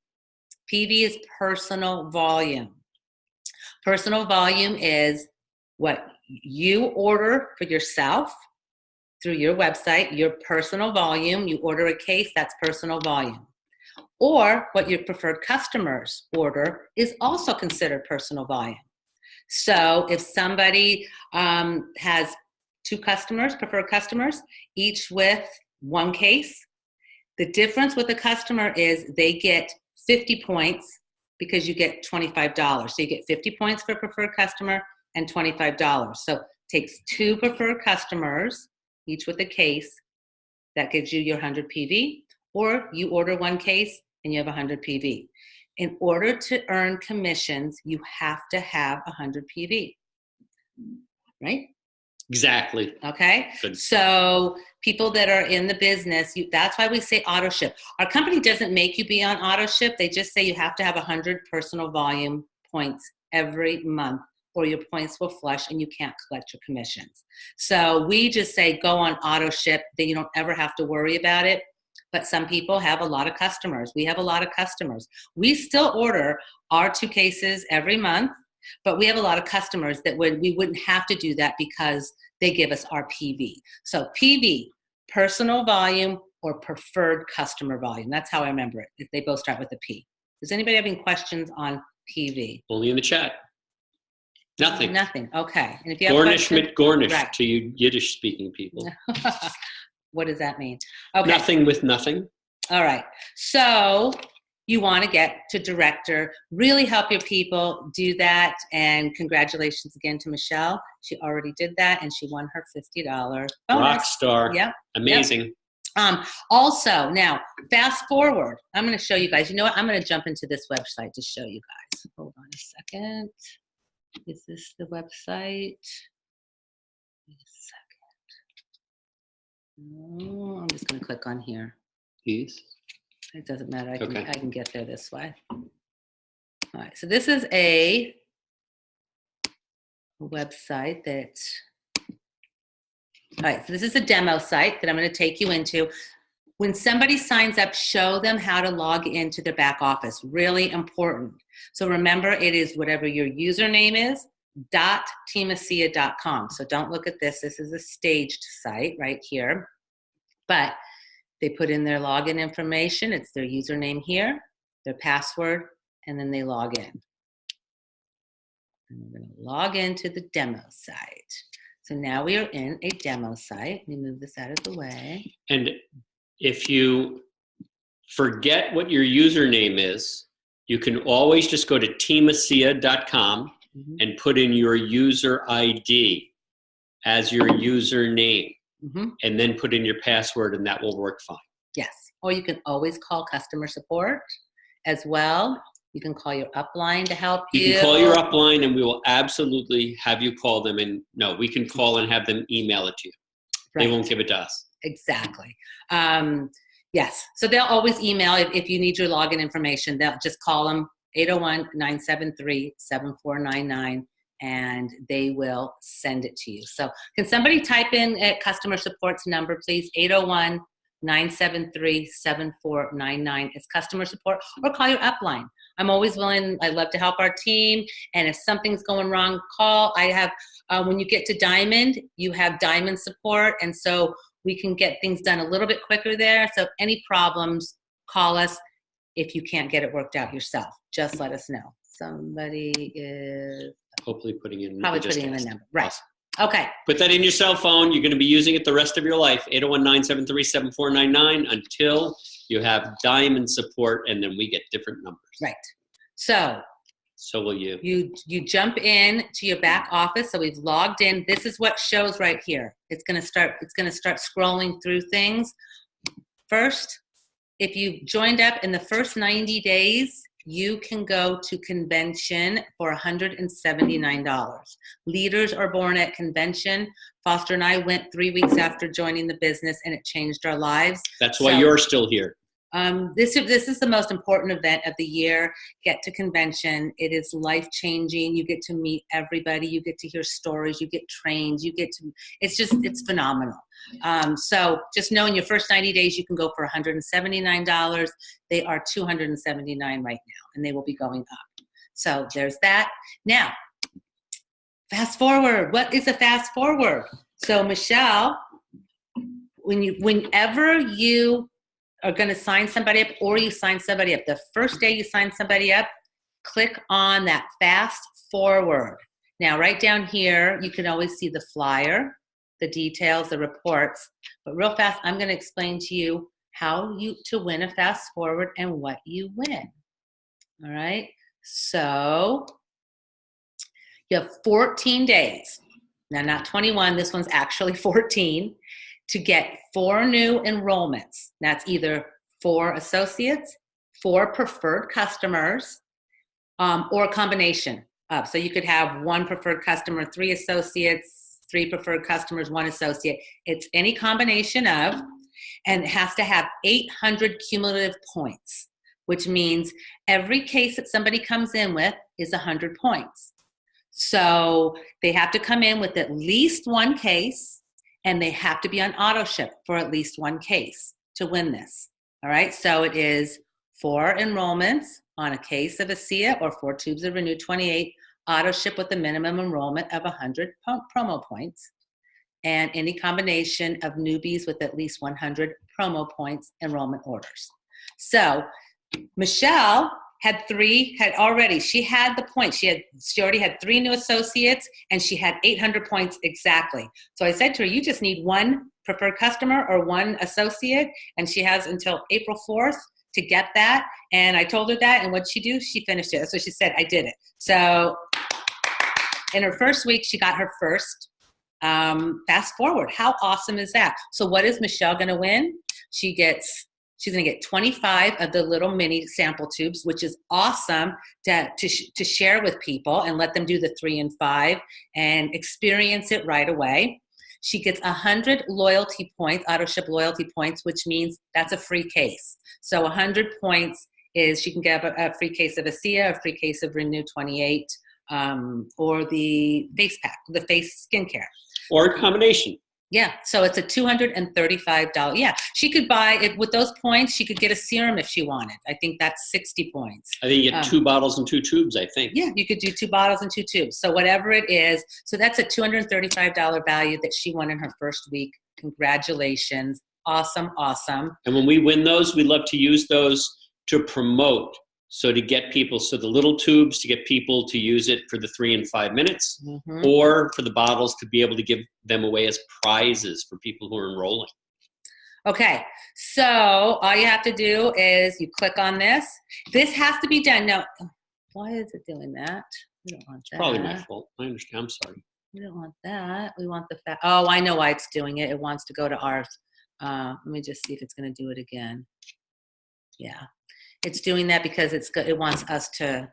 PV is personal volume. Personal volume is what you order for yourself through your website, your personal volume. You order a case, that's personal volume. Or what your preferred customers order is also considered personal volume. So if somebody has 2 preferred customers, each with 1 case, the difference with the customer is they get 50 points because you get $25. So you get 50 points for a preferred customer and $25. So it takes 2 preferred customers, each with a case, that gives you your 100 PV, or you order 1 case and you have 100 PV. In order to earn commissions, you have to have 100 PV, right? Exactly. Okay. Good. So people that are in the business, that's why we say auto ship. Our company doesn't make you be on auto ship. They just say you have to have 100 personal volume points every month or your points will flush and you can't collect your commissions. So we just say go on auto ship, that you don't ever have to worry about it. But some people have a lot of customers. We have a lot of customers. We still order our 2 cases every month, but we have a lot of customers that we wouldn't have to do that because they give us our PV. So PV, personal volume or preferred customer volume. That's how I remember it. If they both start with a P. Does anybody have any questions on PV? Only in the chat. Nothing. Nothing. Okay. And if you have Gornish questions, mit Gornish right. to you Yiddish-speaking people. What does that mean? Okay. Nothing with nothing. All right. So you want to get to director, really help your people do that. And congratulations again to Michelle. She already did that and she won her $50 bonus. Rock star. Yep. Amazing. Yep. Also, now, fast forward. I'm going to show you guys. You know what? I'm going to jump into this website to show you guys. Hold on a second. Is this the website? Wait a second. Oh, I'm just going to click on here. Please. It doesn't matter. I Okay. can get there this way. All right. So this is a website that. All right. So this is a demo site that I'm going to take you into. When somebody signs up, show them how to log into their back office. Really important. So remember, it is whatever your username is, .teamasea.com. So don't look at this. This is a staged site right here. But they put in their login information. It's their username here, their password, and then they log in. And we're going to log into the demo site. So now we are in a demo site. Let me move this out of the way. And if you forget what your username is, you can always just go to teamasea.com and put in your user ID as your username. And then put in your password and that will work fine. Yes. Or you can always call customer support as well. You can call your upline to help you. You can call your upline and we will absolutely have you call them. And no, we can call and have them email it to you. Right. They won't give it to us. Exactly. Yes. So they'll always email if you need your login information. They'll just call them 801-973-7499. And they will send it to you. So can somebody type in at customer support's number, please? 801-973-7499. It's customer support, or call your upline. I'm always willing. I love to help our team. And if something's going wrong, call. I have, when you get to Diamond, you have Diamond support. And so we can get things done a little bit quicker there. So if any problems, call us. If you can't get it worked out yourself, just let us know. Somebody is hopefully putting in the number. Right. Awesome. Okay. Put that in your cell phone. You're going to be using it the rest of your life. 801-973-7499 until you have Diamond support, and then we get different numbers. Right. So will you. You jump in to your back office. So we've logged in. This is what shows right here. It's going to start scrolling through things. First, if you joined up in the first 90 days, you can go to convention for $179. Leaders are born at convention. Foster and I went 3 weeks after joining the business, and it changed our lives. That's why you're still here. This is the most important event of the year. Get to convention. It is life-changing. You get to meet everybody. You get to hear stories. You get trained. It's phenomenal. So just know in your first 90 days, you can go for $179. They are $279 right now, and they will be going up. So there's that. Now, fast forward. What is a fast forward? So Michelle, whenever you are going to sign somebody up, or you sign somebody up, the first day you sign somebody up, click on that fast forward. Now, right down here, you can always see the flyer, the details, the reports. But real fast, I'm going to explain to you how to win a fast forward and what you win. All right. So you have 14 days. Now, not 21. This one's actually 14. To get 4 new enrollments. That's either 4 associates, 4 preferred customers, or a combination of. So you could have 1 preferred customer, 3 associates, 3 preferred customers, 1 associate. It's any combination of, and it has to have 800 cumulative points, which means every case that somebody comes in with is 100 points. So they have to come in with at least one case, and they have to be on auto ship for at least one case to win this. All right, so it is 4 enrollments on a case of ASEA or 4 tubes of Renew 28, auto ship with a minimum enrollment of 100 promo points, and any combination of newbies with at least 100 promo points enrollment orders. So Michelle she had the points. She already had 3 new associates, and she had 800 points exactly. So I said to her, you just need 1 preferred customer or 1 associate, and she has until April 4th to get that. And I told her that, and what'd she do? She finished it. So she said, I did it. So in her first week, she got her first fast forward. How awesome is that? So what is Michelle going to win? She's going to get 25 of the little mini sample tubes, which is awesome to share with people and let them do the 3 and 5 and experience it right away. She gets 100 loyalty points, auto ship loyalty points, which means that's a free case. So 100 points is she can get a free case of ASEA, a free case of Renew 28, or the face pack, the face skincare. Or a combination. Yeah, so it's a $235. Yeah, she could buy it with those points. She could get a serum if she wanted. I think that's 60 points. I think you get 2 bottles and 2 tubes, I think. Yeah, you could do 2 bottles and 2 tubes. So whatever it is, so that's a $235 value that she won in her first week. Congratulations. Awesome, awesome. And when we win those, we love to use those to promote. So to get people, so the little tubes to get people to use it for the 3 and 5 minutes, or for the bottles to be able to give them away as prizes for people who are enrolling. Okay, so all you have to do is you click on this. This has to be done. Now, why is it doing that? We don't want that. Probably my fault. I understand. I'm sorry. We don't want that. We want the fact. Oh, I know why it's doing it. It wants to go to ours. Let me just see if it's going to do it again. Yeah. It's doing that because it wants us to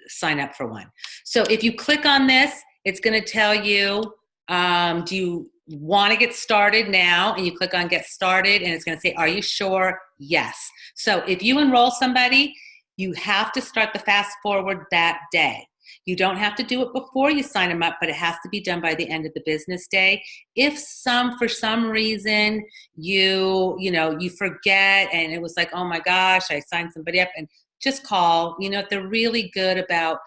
sign up for one. So if you click on this, it's going to tell you, do you want to get started now? And you click on get started, and it's going to say, are you sure? Yes. So if you enroll somebody, you have to start the fast forward that day. You don't have to do it before you sign them up, but it has to be done by the end of the business day. If for some reason you forget and it was like, oh my gosh, I signed somebody up, and just call. If they're really good about,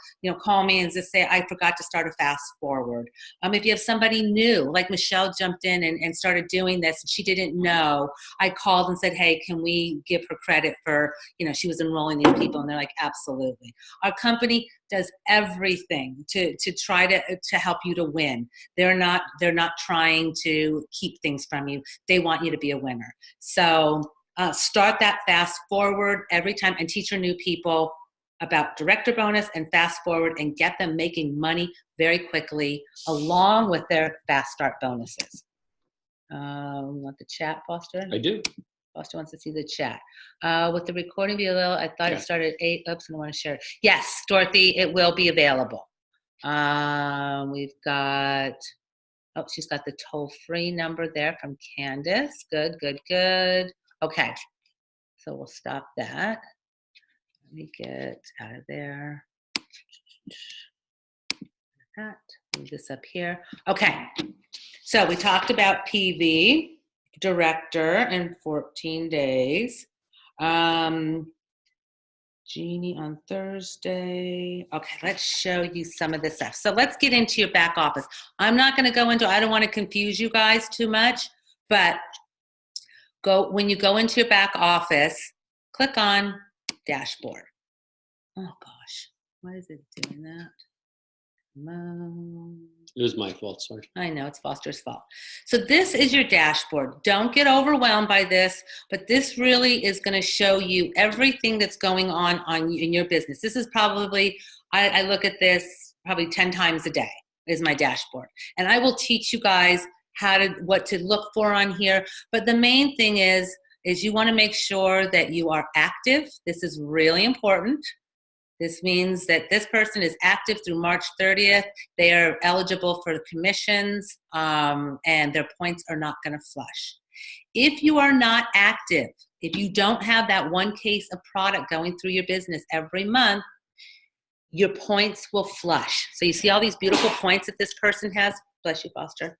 call me and just say, I forgot to start a fast forward. If you have somebody new, like Michelle jumped in and started doing this, and she didn't know, I called and said, hey, can we give her credit for, she was enrolling these people? And they're like, absolutely. Our company does everything to try to help you to win. They're not trying to keep things from you. They want you to be a winner. So start that fast forward every time and teach your new people about director bonus and fast forward and get them making money very quickly along with their fast start bonuses. You want the chat, Foster? I do. Foster wants to see the chat. With the recording below, I thought it started at 8. Oops, I don't want to share it. Yes, Dorothy, it will be available. We've got, she's got the toll-free number there from Candace. Good, good, good. Okay, so we'll stop that. Let me get out of there. Move this up here. Okay, so we talked about PV, director, in 14 days. Jeannie on Thursday. Okay, let's show you some of this stuff. So let's get into your back office. I'm not going to go into, I don't want to confuse you guys too much, but when you go into your back office, click on dashboard. Oh gosh, why is it doing that? It was my fault, sorry. I know, it's Foster's fault. So this is your dashboard. Don't get overwhelmed by this, but this really is going to show you everything that's going on in your business. This is probably, I look at this probably 10 times a day is my dashboard. And I will teach you guys what to look for on here. But the main thing is you want to make sure that you are active. This is really important. This means that this person is active through March 30th. They are eligible for commissions, and their points are not going to flush. If you are not active, if you don't have that one case of product going through your business every month, your points will flush. So you see all these beautiful points that this person has? Bless you, Foster.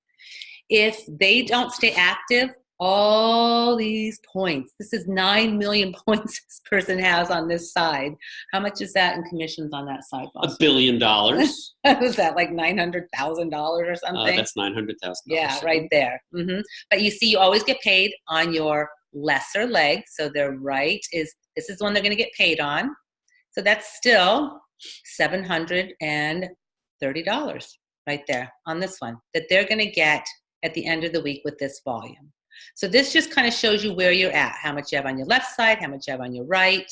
If they don't stay active, all these points, this is 9 million points this person has on this side. How much is that in commissions on that side, Foster? $1 billion. Was that like $900,000 or something? That's $900,000. Yeah, right there. But you see, you always get paid on your lesser leg. So their right is, this is the one they're going to get paid on. So that's still $730 right there on this one that they're going to get at the end of the week with this volume. So this just kind of shows you where you're at, how much you have on your left side, how much you have on your right.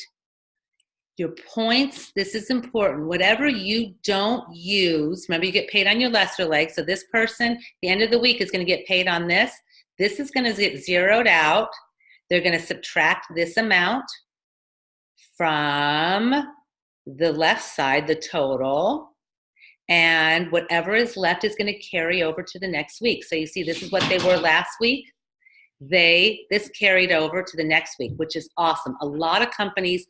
Your points, this is important. Whatever you don't use, remember you get paid on your lesser leg. So this person, at the end of the week, is going to get paid on this. This is going to get zeroed out. They're going to subtract this amount from the left side, the total. And whatever is left is going to carry over to the next week. So you see, this is what they were last week. This carried over to the next week, which is awesome. A lot of companies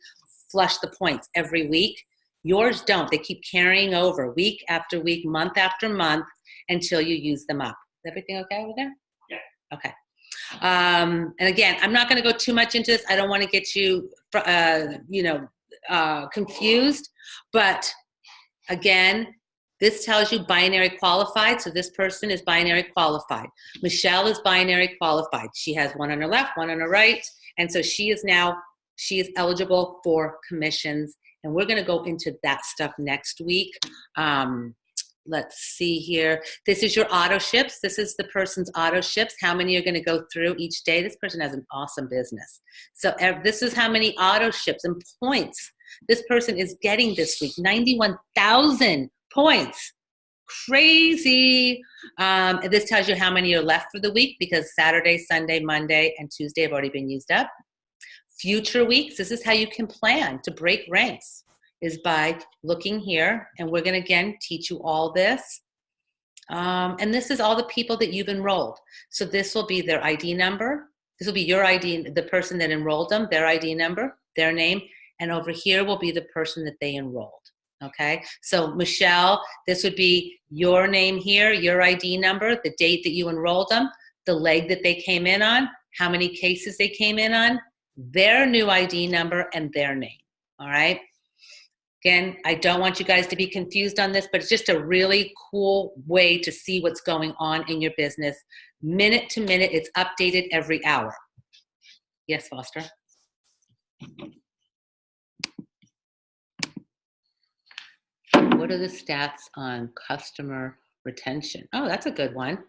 flush the points every week. Yours don't. They keep carrying over week after week, month after month until you use them up. Is everything okay over there? Yeah. Okay. And again, I'm not going to go too much into this. I don't want to get you, confused. But again, this tells you binary qualified, so this person is binary qualified. Michelle is binary qualified. She has one on her left, one on her right, and so she is eligible for commissions, and we're gonna go into that stuff next week. Let's see here. This is your auto ships. This is the person's auto ships. How many are gonna go through each day? This person has an awesome business. So this is how many auto ships and points this person is getting this week. 91,000 points. Crazy. This tells you how many are left for the week because Saturday, Sunday, Monday, and Tuesday have already been used up. Future weeks, this is how you can plan to break ranks, is by looking here. And we're going to, again, teach you all this. And this is all the people that you've enrolled. So this will be their ID number. This will be your ID, the person that enrolled them, their ID number, their name. And over here will be the person that they enrolled. Okay, so Michelle, this would be your name here, your ID number, the date that you enrolled them, the leg that they came in on, how many cases they came in on, their new ID number, and their name. All right. Again, I don't want you guys to be confused on this, but it's just a really cool way to see what's going on in your business. Minute to minute, it's updated every hour. Yes, Foster? What are the stats on customer retention? Oh, that's a good one.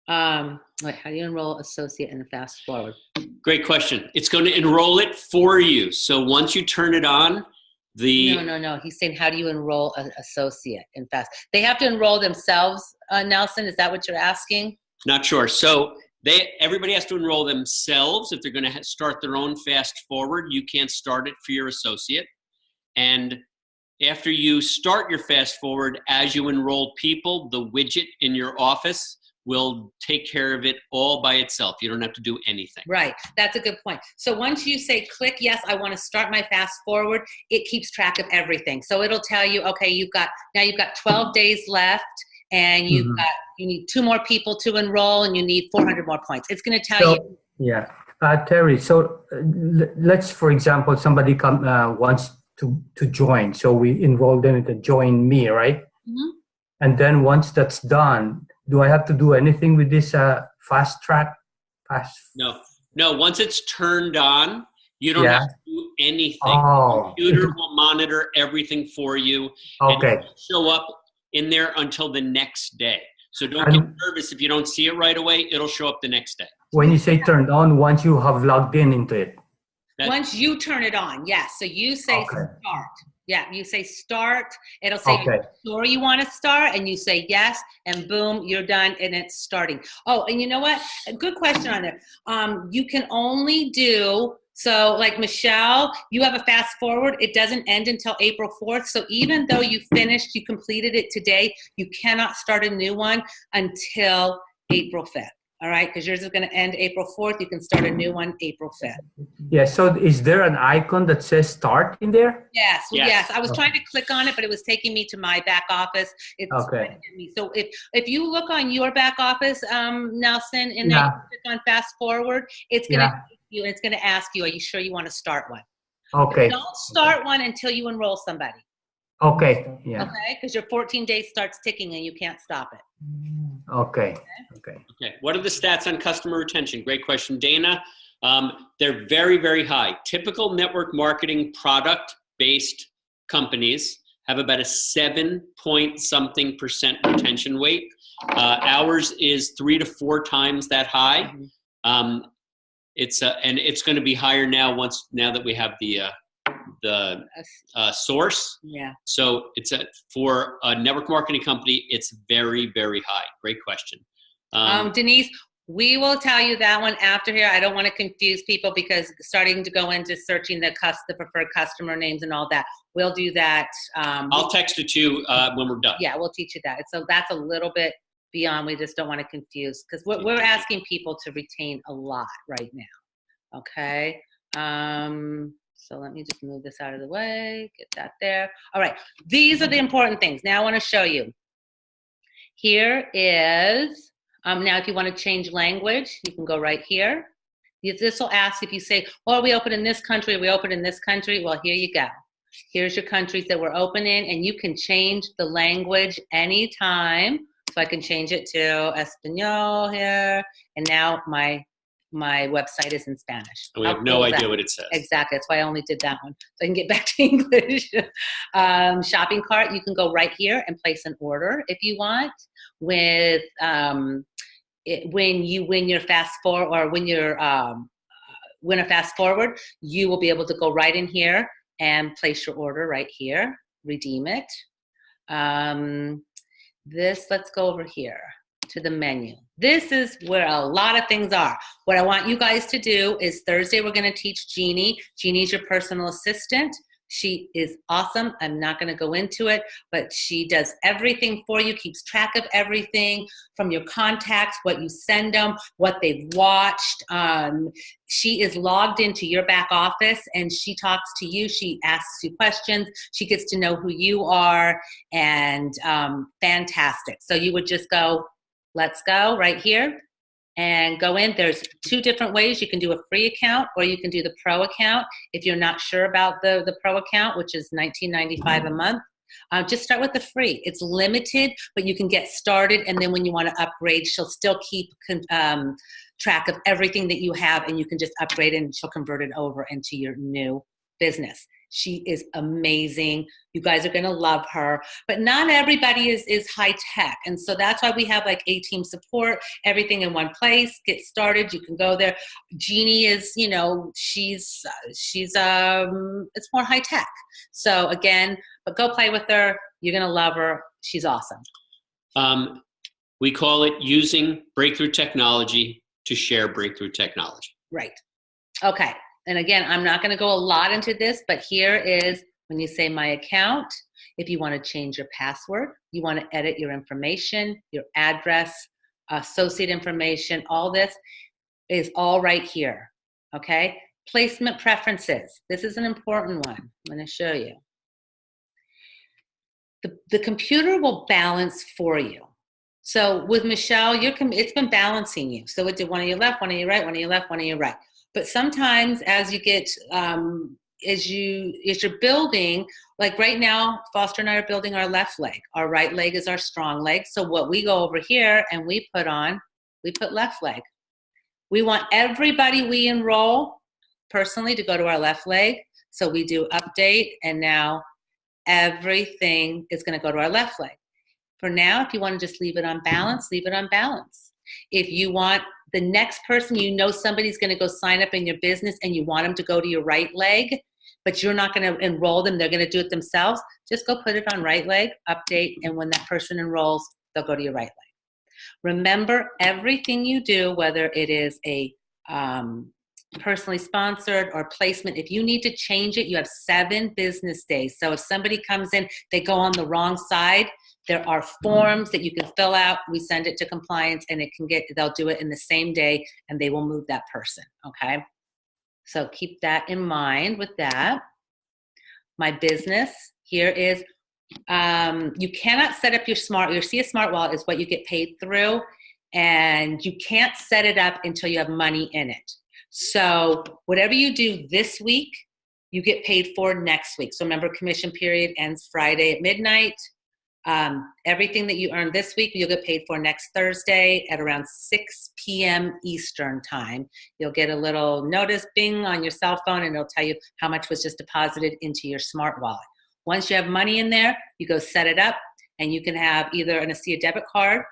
How do you enroll associate in the fast forward? Great question. It's going to enroll it for you. So once you turn it on, No. He's saying, how do you enroll an associate in fast? They have to enroll themselves, Nelson. Is that what you're asking? Not sure. So everybody has to enroll themselves if they're going to start their own fast forward. You can't start it for your associate. And after you start your fast forward, as you enroll people, the widget in your office will take care of it all by itself. You don't have to do anything. Right. That's a good point. So once you say click, yes, I want to start my fast forward, it keeps track of everything. So it'll tell you, okay, you've got 12 days left and you need 2 more people to enroll and you need 400 more points. It's going to tell you. Yeah. Terry, so let's, for example, somebody wants to join. So we enroll them into Join Me, right? Mm-hmm. And then once that's done, do I have to do anything with this fast track? No. Once it's turned on, you don't have to do anything. Oh. The computer will monitor everything for you. Okay. And it'll show up in there until the next day. So don't get nervous if you don't see it right away. It'll show up the next day. When you say turned on, once you have logged into it. Once you turn it on, yes. So you say start. Yeah, you say start. It'll say, are you sure you want to start? And you say yes, and boom, you're done, and it's starting. Oh, and you know what? A good question on there. You can only do, so like Michelle, you have a fast forward. It doesn't end until April 4th. So even though you completed it today, you cannot start a new one until April 5th. All right, because yours is going to end April 4th. You can start a new one April 5th. Yeah, so is there an icon that says start in there? Yes, Yes. yes. I was trying to click on it, but it was taking me to my back office. It's Okay. trying to get me. So if you look on your back office, Nelson, and then Yeah. you click on fast forward, it's going to Yeah. take you. It's going to ask you, are you sure you want to start one? Okay. Don't start one until you enroll somebody. Okay. Yeah. Okay, because your 14 days starts ticking and you can't stop it. Okay. Okay. Okay. What are the stats on customer retention? Great question, Dana. They're very, very high. Typical network marketing product-based companies have about a 7-point-something% retention rate. Ours is 3 to 4 times that high. And it's going to be higher now now that we have the source. Yeah. So for a network marketing company, it's very, very high. Great question. Denise, we will tell you that one after here. I don't want to confuse people because starting to go into searching the preferred customer names and all that. We'll do that. I'll text it to you when we're done. Yeah, we'll teach you that. So that's a little bit beyond. We just don't want to confuse because we're asking people to retain a lot right now. Okay. So let me just move this out of the way, get that there. All right, these are the important things. Now I want to show you. Here is, now if you want to change language, you can go right here. This will ask if you say, well, are we open in this country? Are we open in this country? Well, here you go. Here's your countries that we're open in, and you can change the language anytime. So I can change it to Espanol here, and now my website is in Spanish. We have no idea what it says. Exactly. That's why I only did that one. So I can get back to English. Shopping cart, you can go right here and place an order if you want. With when you win your fast forward, or when you're win a fast forward, you will be able to go right in here and place your order right here, redeem it. Let's go over here to the menu. This is where a lot of things are. What I want you guys to do is Thursday, we're going to teach Jeannie. Jeannie's your personal assistant. She is awesome. I'm not going to go into it, but she does everything for you, keeps track of everything from your contacts, what you send them, what they've watched. She is logged into your back office and she talks to you. She asks you questions. She gets to know who you are, and fantastic. So you would just go, let's go right here and go in. There's 2 different ways. You can do a free account or you can do the pro account. If you're not sure about the pro account, which is $19.95 a month, just start with the free. It's limited, but you can get started. And then when you want to upgrade, she'll still keep track of everything that you have, and you can just upgrade and she'll convert it over into your new business. She is amazing. You guys are going to love her. But not everybody is high tech. And so that's why we have like A-team support, everything in one place. Get started. You can go there. Jeannie is, she's it's more high tech. So again, but go play with her. You're going to love her. She's awesome. We call it using breakthrough technology to share breakthrough technology. Right. Okay. And again, I'm not going to go a lot into this, but here is when you say my account, if you want to change your password, you want to edit your information, your address, associate information, all this is all right here. Okay. Placement preferences. This is an important one. I'm going to show you. The computer will balance for you. So with Michelle, it's been balancing you. So it did one on your left, one on your right, one on your left, one on your right. But sometimes as you get, as you're building, like right now, Foster and I are building our left leg. Our right leg is our strong leg. So what we go over here and we put left leg. We want everybody we enroll personally to go to our left leg. So we do update, and now everything is going to go to our left leg. For now, if you want to just leave it on balance, leave it on balance. If you want the next person, somebody's going to go sign up in your business and you want them to go to your right leg, but you're not going to enroll them, they're going to do it themselves, just go put it on right leg, update, and when that person enrolls, they'll go to your right leg. Remember, everything you do, whether it is a personally sponsored or placement, if you need to change it, you have 7 business days. So if somebody comes in, they go on the wrong side, There are forms that you can fill out. We send it to compliance, and they'll do it in the same day, and they will move that person, okay? So keep that in mind with that. My business here is, you cannot set up your ASEA Smart Wallet is what you get paid through, and you can't set it up until you have money in it. So whatever you do this week, you get paid for next week. So remember, commission period ends Friday at midnight. Everything that you earn this week, you'll get paid for next Thursday at around 6 p.m. Eastern time. You'll get a little notice bing on your cell phone, and it'll tell you how much was just deposited into your smart wallet. Once you have money in there, you go set it up, and you can have either an ASEA debit card,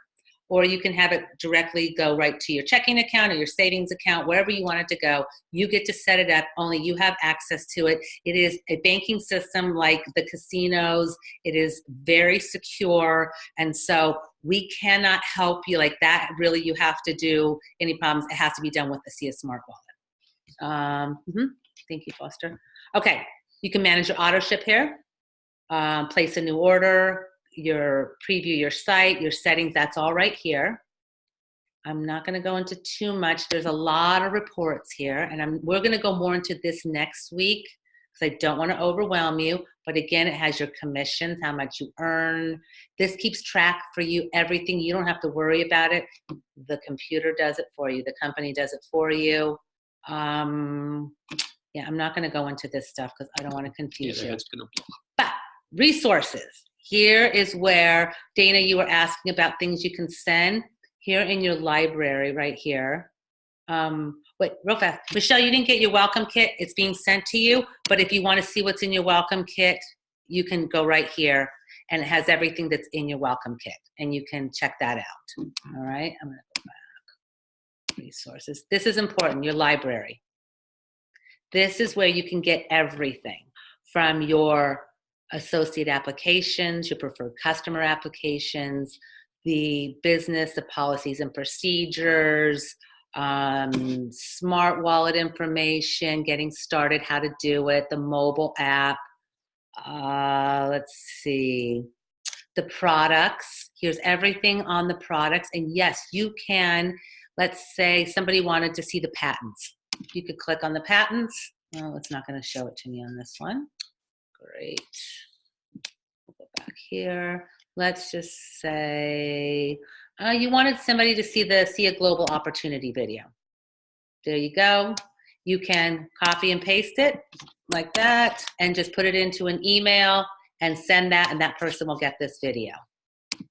or you can have it directly go right to your checking account or your savings account, wherever you want it to go. You get to set it up, only you have access to it. It is a banking system like the casinos. It is very secure, and so we cannot help you like that. Really, you have to do any problems. It has to be done with the ASEA Smart Wallet. Thank you, Foster. Okay, you can manage your auto ship here, place a new order, preview your site, your settings, that's all right here. I'm not going to go into too much. There's a lot of reports here, and we're going to go more into this next week because I don't want to overwhelm you. But again, it has your commissions, how much you earn. This keeps track for you, everything. You don't have to worry about it. The computer does it for you. The company does it for you. Yeah, I'm not going to go into this stuff because I don't want to confuse you. But resources. Here is where, Dana, you were asking about things you can send. Here in your library right here. Wait, real fast. Michelle, you didn't get your welcome kit. It's being sent to you. But if you want to see what's in your welcome kit, you can go right here. And it has everything that's in your welcome kit. And you can check that out. All right, I'm going to go back. Resources. This is important, your library. This is where you can get everything from your associate applications, your preferred customer applications, the business, the policies and procedures, smart wallet information, getting started, how to do it, the mobile app. Let's see, the products. Here's everything on the products. And yes, you can, let's say somebody wanted to see the patents. You could click on the patents. Well, it's not going to show it to me on this one. Great. We'll go back here. Let's just say you wanted somebody to see the ASEA Global Opportunity video. There you go. You can copy and paste it like that and just put it into an email and send that, and that person will get this video.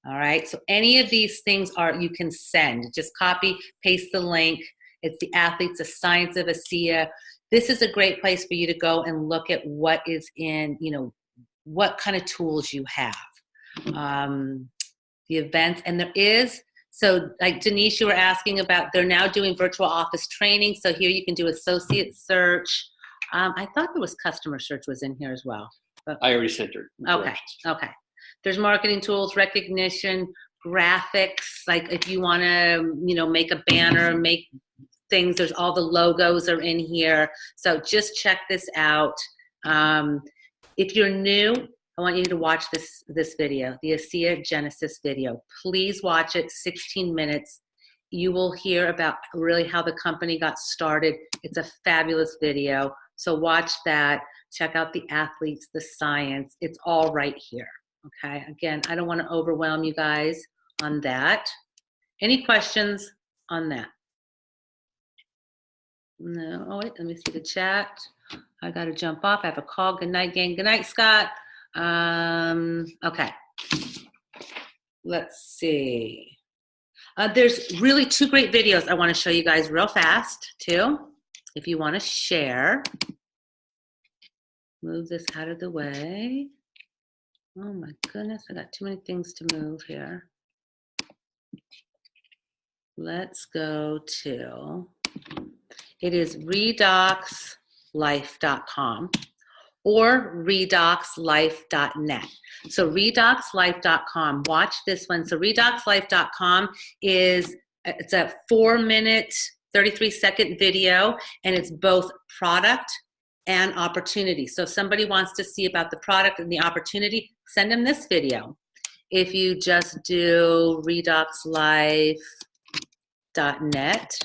All right. So any of these things you can send. Just copy, paste the link. It's the Athletes, the Science of ASEA. This is a great place for you to go and look at what is in, what kind of tools you have. The events, and there is, so like Denise, you were asking about, they're now doing virtual office training. So here you can do associate search. I thought there was customer search was in here as well. But, I already sent her. Okay. There's marketing tools, recognition, graphics. Like if you want to, make a banner, make things, there's all the logos are in here. So just check this out. If you're new, I want you to watch this video, the ASEA Genesis video. Please watch it, 16 minutes. You will hear about really how the company got started. It's a fabulous video. So watch that. Check out the athletes, the science. It's all right here. Okay. Again, I don't want to overwhelm you guys on that. Any questions on that? No. Oh, wait, let me see the chat. I got to jump off. I have a call. Good night, gang. Good night, Scott. Okay. Let's see. There's really two great videos I want to show you guys real fast, too. If you want to share. Move this out of the way. Oh, my goodness. I got too many things to move here. Let's go to, it is redoxlife.com or redoxlife.net. So redoxlife.com, watch this one. So redoxlife.com it's a 4-minute, 33-second video, and it's both product and opportunity. So if somebody wants to see about the product and the opportunity, send them this video. if you just do redoxlife.net,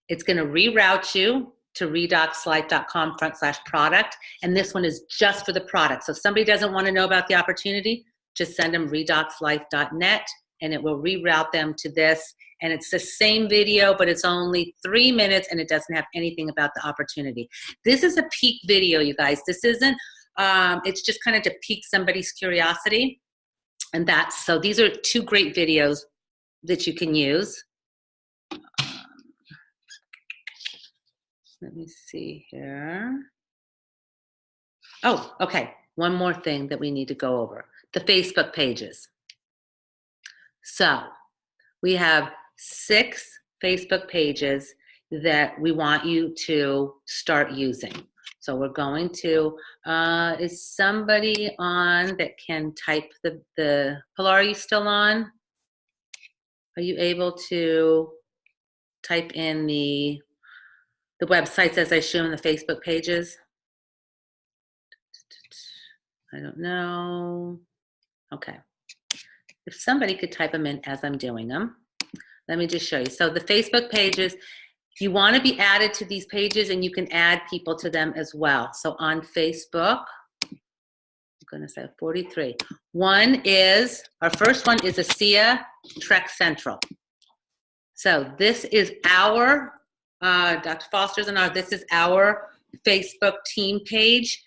it's going to reroute you to redoxlife.com/product. And this one is just for the product. So if somebody doesn't want to know about the opportunity, just send them redoxlife.net and it will reroute them to this. And it's the same video, but it's only 3 minutes and it doesn't have anything about the opportunity. This is a peak video, you guys. This isn't, it's just kind of to pique somebody's curiosity. And so these are 2 great videos that you can use. Let me see here. Oh, okay. One more thing that we need to go over. The Facebook pages. So we have 6 Facebook pages that we want you to start using. So we're going to, is somebody on that can type the Pilar, are you still on? Are you able to type in the websites as I show in the Facebook pages? I don't know. Okay. If somebody could type them in as I'm doing them. Let me just show you. So the Facebook pages, if you want to be added to these pages, and you can add people to them as well. So on Facebook, I'm going to say 43. Our first one is ASEA Trek Central. So this is our, Dr. Foster's and this is our Facebook team page.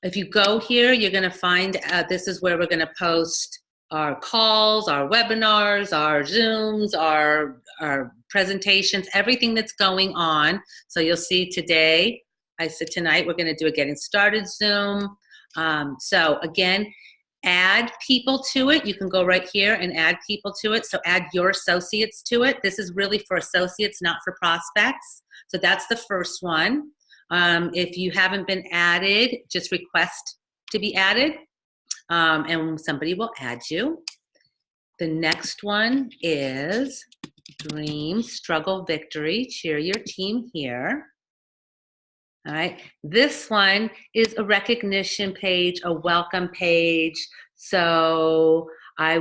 If you go here, you're going to find this is where we're going to post our calls, our webinars, our Zooms, our presentations, everything that's going on. So you'll see today, I said tonight, we're going to do a getting started Zoom. So again, add people to it. You can go right here and add people to it. So add your associates to it. This is really for associates, not for prospects. So that's the first one. If you haven't been added, just request to be added, and somebody will add you. The next one is Dream, Struggle, Victory. Cheer your team here. All right. This one is a recognition page, a welcome page. So I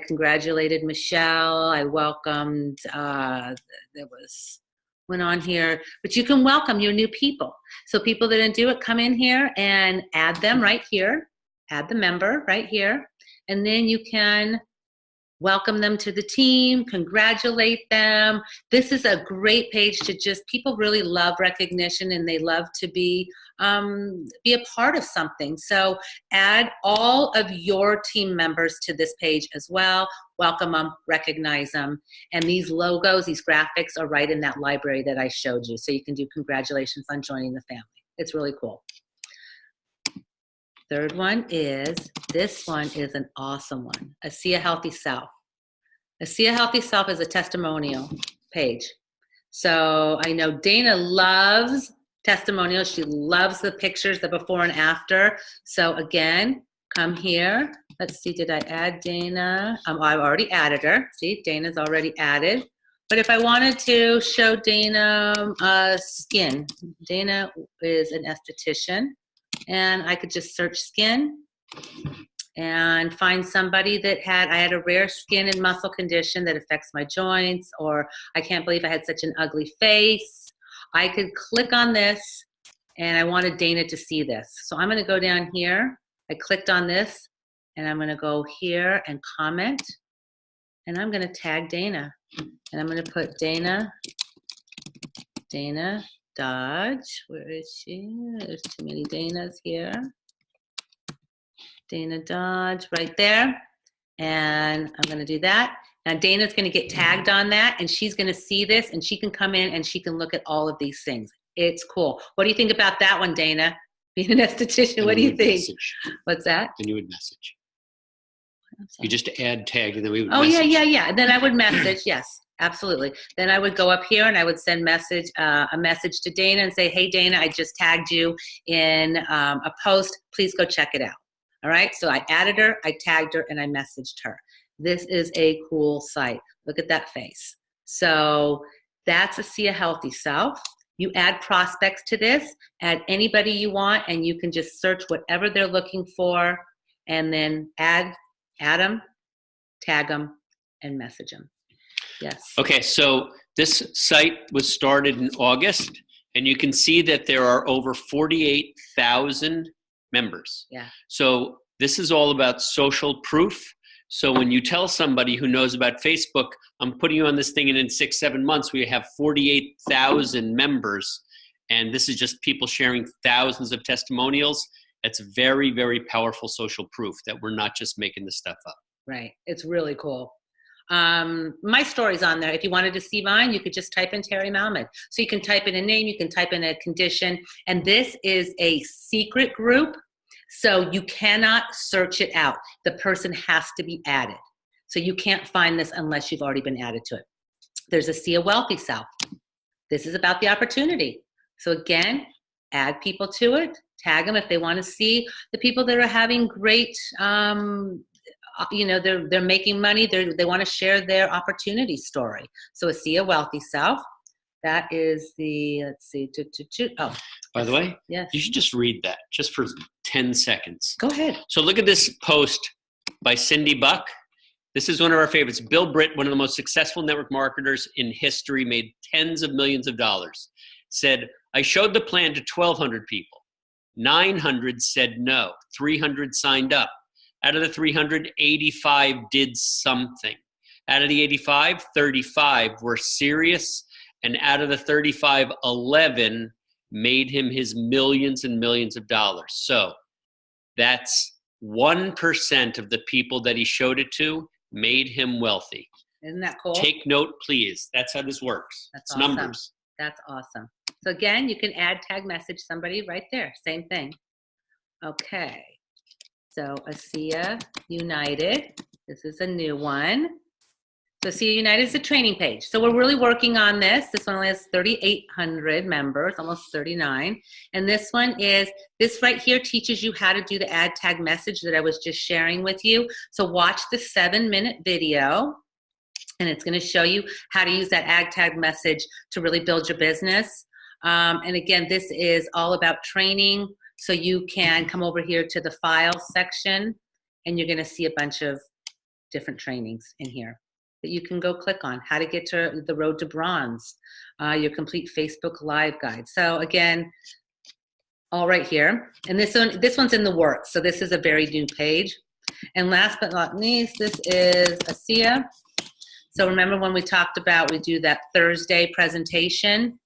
congratulated Michelle. I welcomed, went on here, but you can welcome your new people. So people that didn't do it, come in here and add them right here. Add the member right here. And then you can welcome them to the team, congratulate them. This is a great page to people really love recognition and they love to be a part of something. So add all of your team members to this page as well. Welcome them, recognize them. And these logos, these graphics are right in that library that I showed you. So you can do congratulations on joining the family. It's really cool. Third one is, this one is an awesome one, ASEA Healthy Self. ASEA Healthy Self is a testimonial page. So I know Dana loves testimonials. She loves the pictures, the before and after. So again, come here. Let's see, did I add Dana? I've already added her. See, Dana's already added. But if I wanted to show Dana skin, Dana is an esthetician. And I could just search skin and find somebody that I had a rare skin and muscle condition that affects my joints, or I can't believe I had such an ugly face. I could click on this and I wanted Dana to see this. So I'm going to go down here. I clicked on this and I'm going to go here and comment, and I'm going to tag Dana, and I'm going to put Dana Dodge. Where is she? There's too many Danas here. Dana Dodge right there. And I'm going to do that. Now Dana's going to get tagged on that, and she's going to see this, and she can come in and she can look at all of these things. It's cool. What do you think about that one, Dana? Being an esthetician, what do you think? Message. What's that? Then you would message. You just add tag, and then we would message. Yeah. Then I would message, yes. Absolutely. Then I would go up here and I would send a message to Dana and say, hey, Dana, I just tagged you in a post. Please go check it out. All right. So I added her, I tagged her, and I messaged her. This is a cool site. Look at that face. So that's ASEA Healthy Self. You add prospects to this, add anybody you want, and you can just search whatever they're looking for and then add Add them, tag them, and message them. Yes. Okay, so this site was started in August, and you can see that there are over 48,000 members. Yeah. So this is all about social proof. So when you tell somebody who knows about Facebook, I'm putting you on this thing, and in 6-7 months, we have 48,000 members. And this is just people sharing thousands of testimonials. It's very, very powerful social proof that we're not just making this stuff up. Right. It's really cool. My story's on there. If you wanted to see mine, you could just type in Terry Malmed. So you can type in a name, you can type in a condition, and this is a secret group. So you cannot search it out. The person has to be added. So you can't find this unless you've already been added to it. There's ASEA Wealthy South. This is about the opportunity. So again, add people to it, tag them if they want to see the people that are having great, they're making money. They want to share their opportunity story. So ASEA Wealthy South. That is the, let's see, oh. By the way, yes. You should just read that just for 10 seconds. Go ahead. So look at this post by Cindy Buck. This is one of our favorites. Bill Britt, one of the most successful network marketers in history, made tens of millions of dollars. Said, I showed the plan to 1,200 people. 900 said no. 300 signed up. Out of the 300, 85 did something. Out of the 85, 35 were serious. And out of the 35, 11 made him his millions and millions of dollars. So that's 1% of the people that he showed it to made him wealthy. Isn't that cool? Take note, please. That's how this works. That's it's awesome. Numbers. That's awesome. So again, you can add, tag, message somebody right there. Same thing. Okay. So ASEA United. This is a new one. So ASEA United is a training page. So we're really working on this. This one only has 3,800 members, almost 39. And this one is, this right here teaches you how to do the add, tag, message that I was just sharing with you. So watch the 7-minute video, and it's going to show you how to use that add, tag, message to really build your business. And again, this is all about training. So you can come over here to the file section, and you're going to see a bunch of different trainings in here that you can go click on. How to get to the road to bronze, your complete Facebook Live guide. So again, all right here. And this one's in the works. So this is a very new page. And last but not least, this is ASEA. So remember when we talked about, we do that Thursday presentation.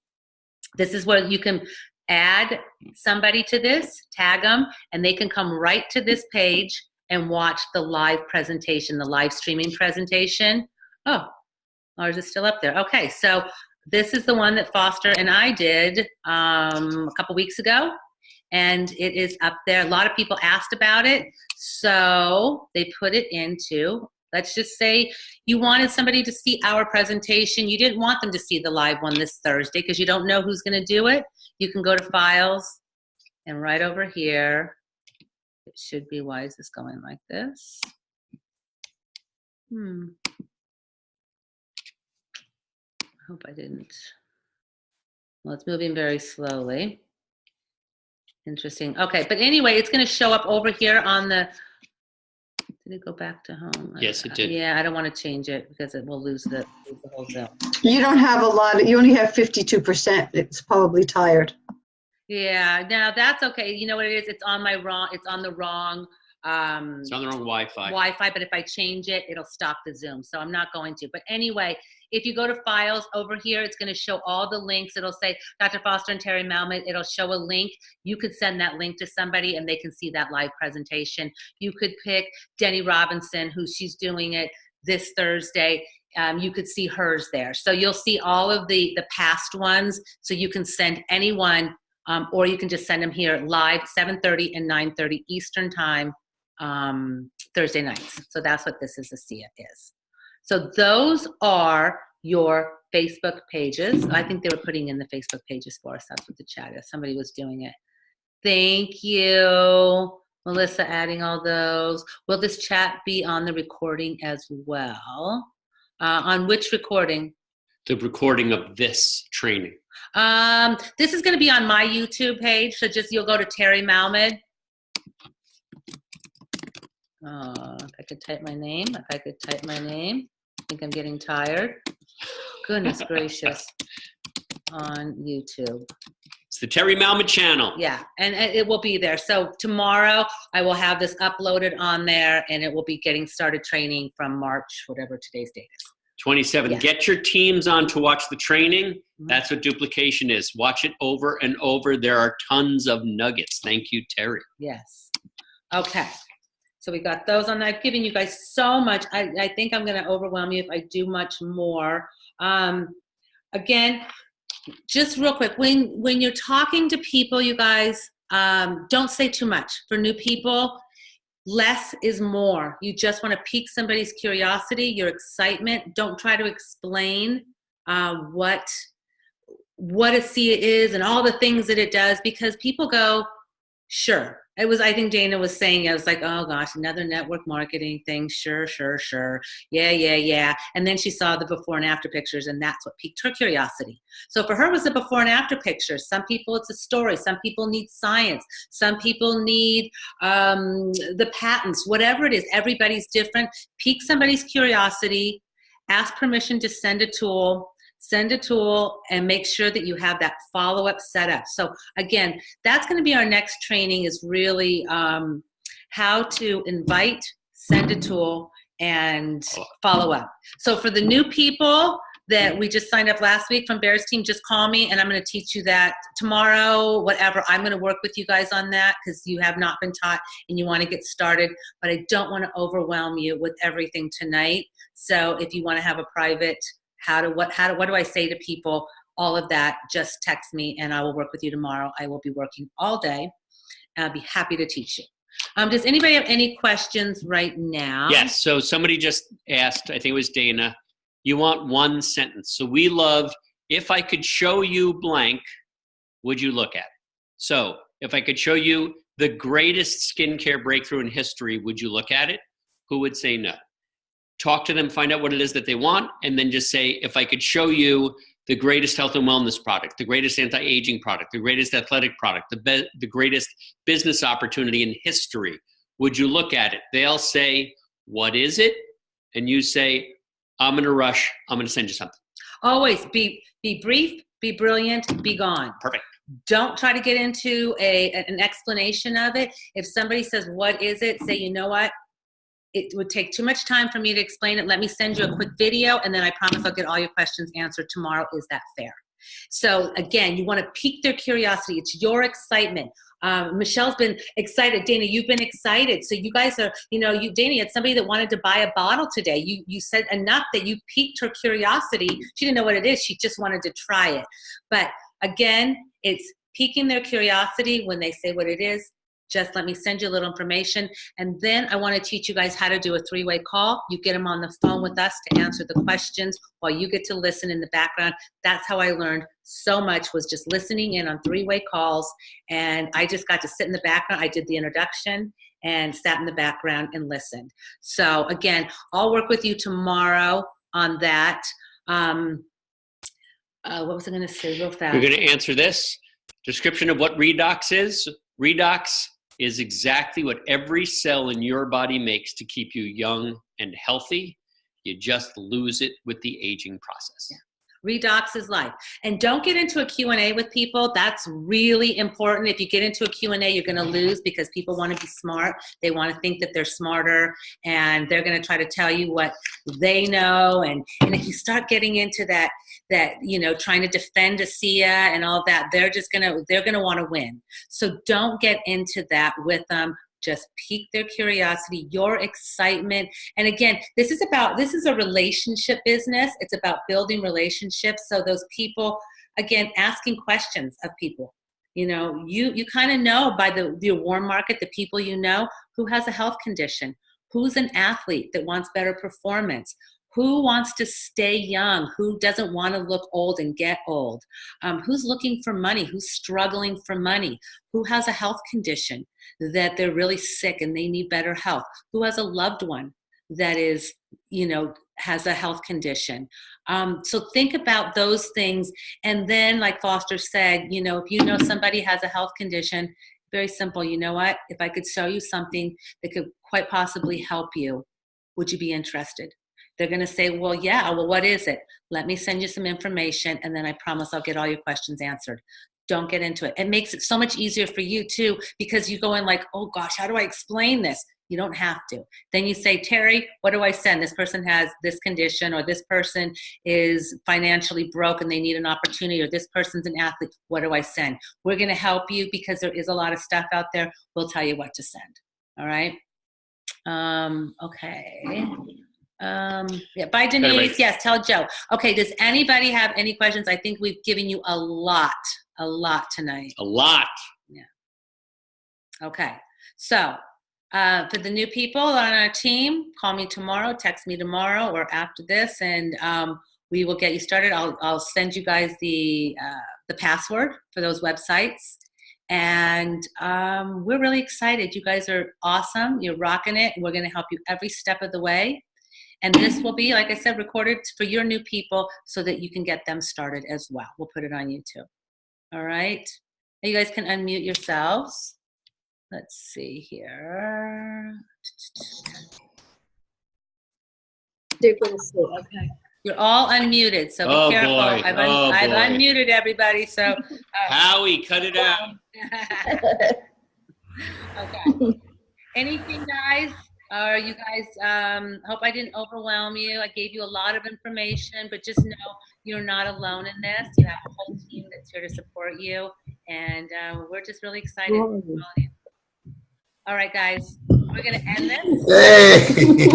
This is where you can add somebody to this, tag them, and they can come right to this page and watch the live presentation, the live streaming presentation. Oh, ours is still up there. Okay, so this is the one that Foster and I did a couple weeks ago, and it is up there. A lot of people asked about it, so they put it into, let's just say you wanted somebody to see our presentation. You didn't want them to see the live one this Thursday because you don't know who's going to do it. You can go to Files, and right over here, it should be, why is this going like this? I hope I didn't. Well, it's moving very slowly. Interesting. Okay, but anyway, it's going to show up over here on the, did it go back to home? Yes, it did. Yeah, I don't want to change it because it will lose the whole zone. You don't have a lot, you only have 52%. It's probably tired. Yeah, now that's okay. You know what it is? It's on the wrong, it's on the wrong Wi-Fi. But if I change it, it'll stop the Zoom. So I'm not going to. But anyway, if you go to Files over here, it's going to show all the links. It'll say Dr. Foster and Terry Malmed. It'll show a link. You could send that link to somebody and they can see that live presentation. You could pick Denny Robinson, she's doing it this Thursday. You could see hers there. So you'll see all of the past ones. So you can send anyone, or you can just send them here live, 7:30 and 9:30 Eastern time, Thursday nights. So that's what this is, ASEA is. So those are your Facebook pages. I think they were putting in the Facebook pages for us. That's what the chat is. Somebody was doing it. Thank you, Melissa, adding all those. Will this chat be on the recording as well? On which recording? The recording of this training. This is going to be on my YouTube page. So just, you'll go to Terry Malmed. If I could type my name. I think I'm getting tired. Goodness gracious. On YouTube. It's the Terry Malmed channel. Yeah, and it will be there. So tomorrow I will have this uploaded on there, and it will be getting started training from March, whatever today's date is. 27. Yeah. Get your teams on to watch the training. Mm-hmm. That's what duplication is. Watch it over and over. There are tons of nuggets. Thank you, Terry. Yes. Okay. So we got those on. I've given you guys so much. I think I'm going to overwhelm you if I do much more. Again, just real quick, when you're talking to people, you guys, don't say too much. For new people, less is more. You just want to pique somebody's curiosity, your excitement. Don't try to explain what ASEA is and all the things that it does, because people go, sure. I think Dana was saying, I was like, oh gosh, another network marketing thing. Sure. Yeah. And then she saw the before and after pictures, and that's what piqued her curiosity. So for her, it was the before and after pictures. Some people, it's a story. Some people need science. Some people need the patents, whatever it is. Everybody's different. Pique somebody's curiosity, ask permission to send a tool, and make sure that you have that follow-up set up. So again, that's going to be our next training, is really how to invite, send a tool, and follow up. So for the new people that we just signed up last week from Bear's team, just call me and I'm going to teach you that tomorrow, whatever. I'm going to work with you guys on that, because you have not been taught and you want to get started, but I don't want to overwhelm you with everything tonight. So if you want to have a private, what do I say to people, all of that, just text me and I will work with you tomorrow. I will be working all day. I'll be happy to teach you. Does anybody have any questions right now? Yes. So somebody just asked, I think it was Dana, you want one sentence. So we love, if I could show you blank, would you look at it? So if I could show you the greatest skincare breakthrough in history, would you look at it? Who would say no? Talk to them, find out what it is that they want, and then just say, if I could show you the greatest health and wellness product, the greatest anti-aging product, the greatest athletic product, the greatest business opportunity in history, would you look at it? They'll say, what is it? And you say, I'm going to rush. I'm going to send you something. Always be brief, be brilliant, be gone. Perfect. Don't try to get into an explanation of it. If somebody says, what is it? Say, you know what? It would take too much time for me to explain it. Let me send you a quick video, and then I promise I'll get all your questions answered tomorrow. Is that fair? So again, you want to pique their curiosity. It's your excitement. Michelle's been excited. Dana, you've been excited. So you guys are, Dana, you had somebody that wanted to buy a bottle today. You said enough that you piqued her curiosity. She didn't know what it is. She just wanted to try it. But again, it's piquing their curiosity when they say what it is. Just let me send you a little information. And then I want to teach you guys how to do a 3-way call. You get them on the phone with us to answer the questions while you get to listen in the background. That's how I learned so much, was just listening in on 3-way calls. And I just got to sit in the background. I did the introduction and sat in the background and listened. So again, I'll work with you tomorrow on that. What was I going to say real fast? We're going to answer this. Description of what redox is. Redox is exactly what every cell in your body makes to keep you young and healthy. You just lose it with the aging process. Yeah. Redox is life. And don't get into a Q&A with people. That's really important. If you get into a Q&A, you're going to lose, because people want to be smart. They want to think that they're smarter, and they're going to try to tell you what they know. And if you start getting into that, trying to defend ASEA and all that, they're going to want to win. So don't get into that with them. Just pique their curiosity, your excitement. And again, this is a relationship business. It's about building relationships. So those people, again, asking questions of people. You kind of know by the warm market, the people who has a health condition, who's an athlete that wants better performance, who wants to stay young, who doesn't want to look old and get old, who's looking for money, who's struggling for money, who has a health condition that they're really sick and they need better health, who has a loved one that is, has a health condition. So think about those things. And then, like Foster said, if somebody has a health condition, Very simple. You know what? If I could show you something that could quite possibly help you, would you be interested? They're going to say, well, yeah, well, what is it? Let me send you some information, and then I promise I'll get all your questions answered. Don't get into it. It makes it so much easier for you too, because you go in like, oh gosh, how do I explain this? You don't have to. Then you say, Terry, what do I send? This person has this condition, or this person is financially broke and they need an opportunity, or this person's an athlete. What do I send? We're going to help you because there is a lot of stuff out there. We'll tell you what to send. All right. Okay. Yeah, bye, Denise. Yes, tell Joe. Okay, does anybody have any questions? I think we've given you a lot tonight. A lot. Yeah. Okay, so for the new people on our team, call me tomorrow, text me tomorrow or after this, and we will get you started. I'll send you guys the password for those websites. And we're really excited. You guys are awesome. You're rocking it. We're going to help you every step of the way. And this will be, like I said, recorded for your new people so that you can get them started as well. We'll put it on YouTube. All right. You guys can unmute yourselves. Let's see here. They're going to say, okay. You're all unmuted, so be careful. Boy. I've unmuted everybody, so. Howie, cut it out. Okay. Anything, guys? Or you guys, hope I didn't overwhelm you. I gave you a lot of information, but just know you're not alone in this. You have a whole team that's here to support you, and we're just really excited. All right, guys, we're going to end this. Hey!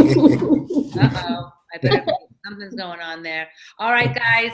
Uh-oh. I better, something's going on there. All right, guys.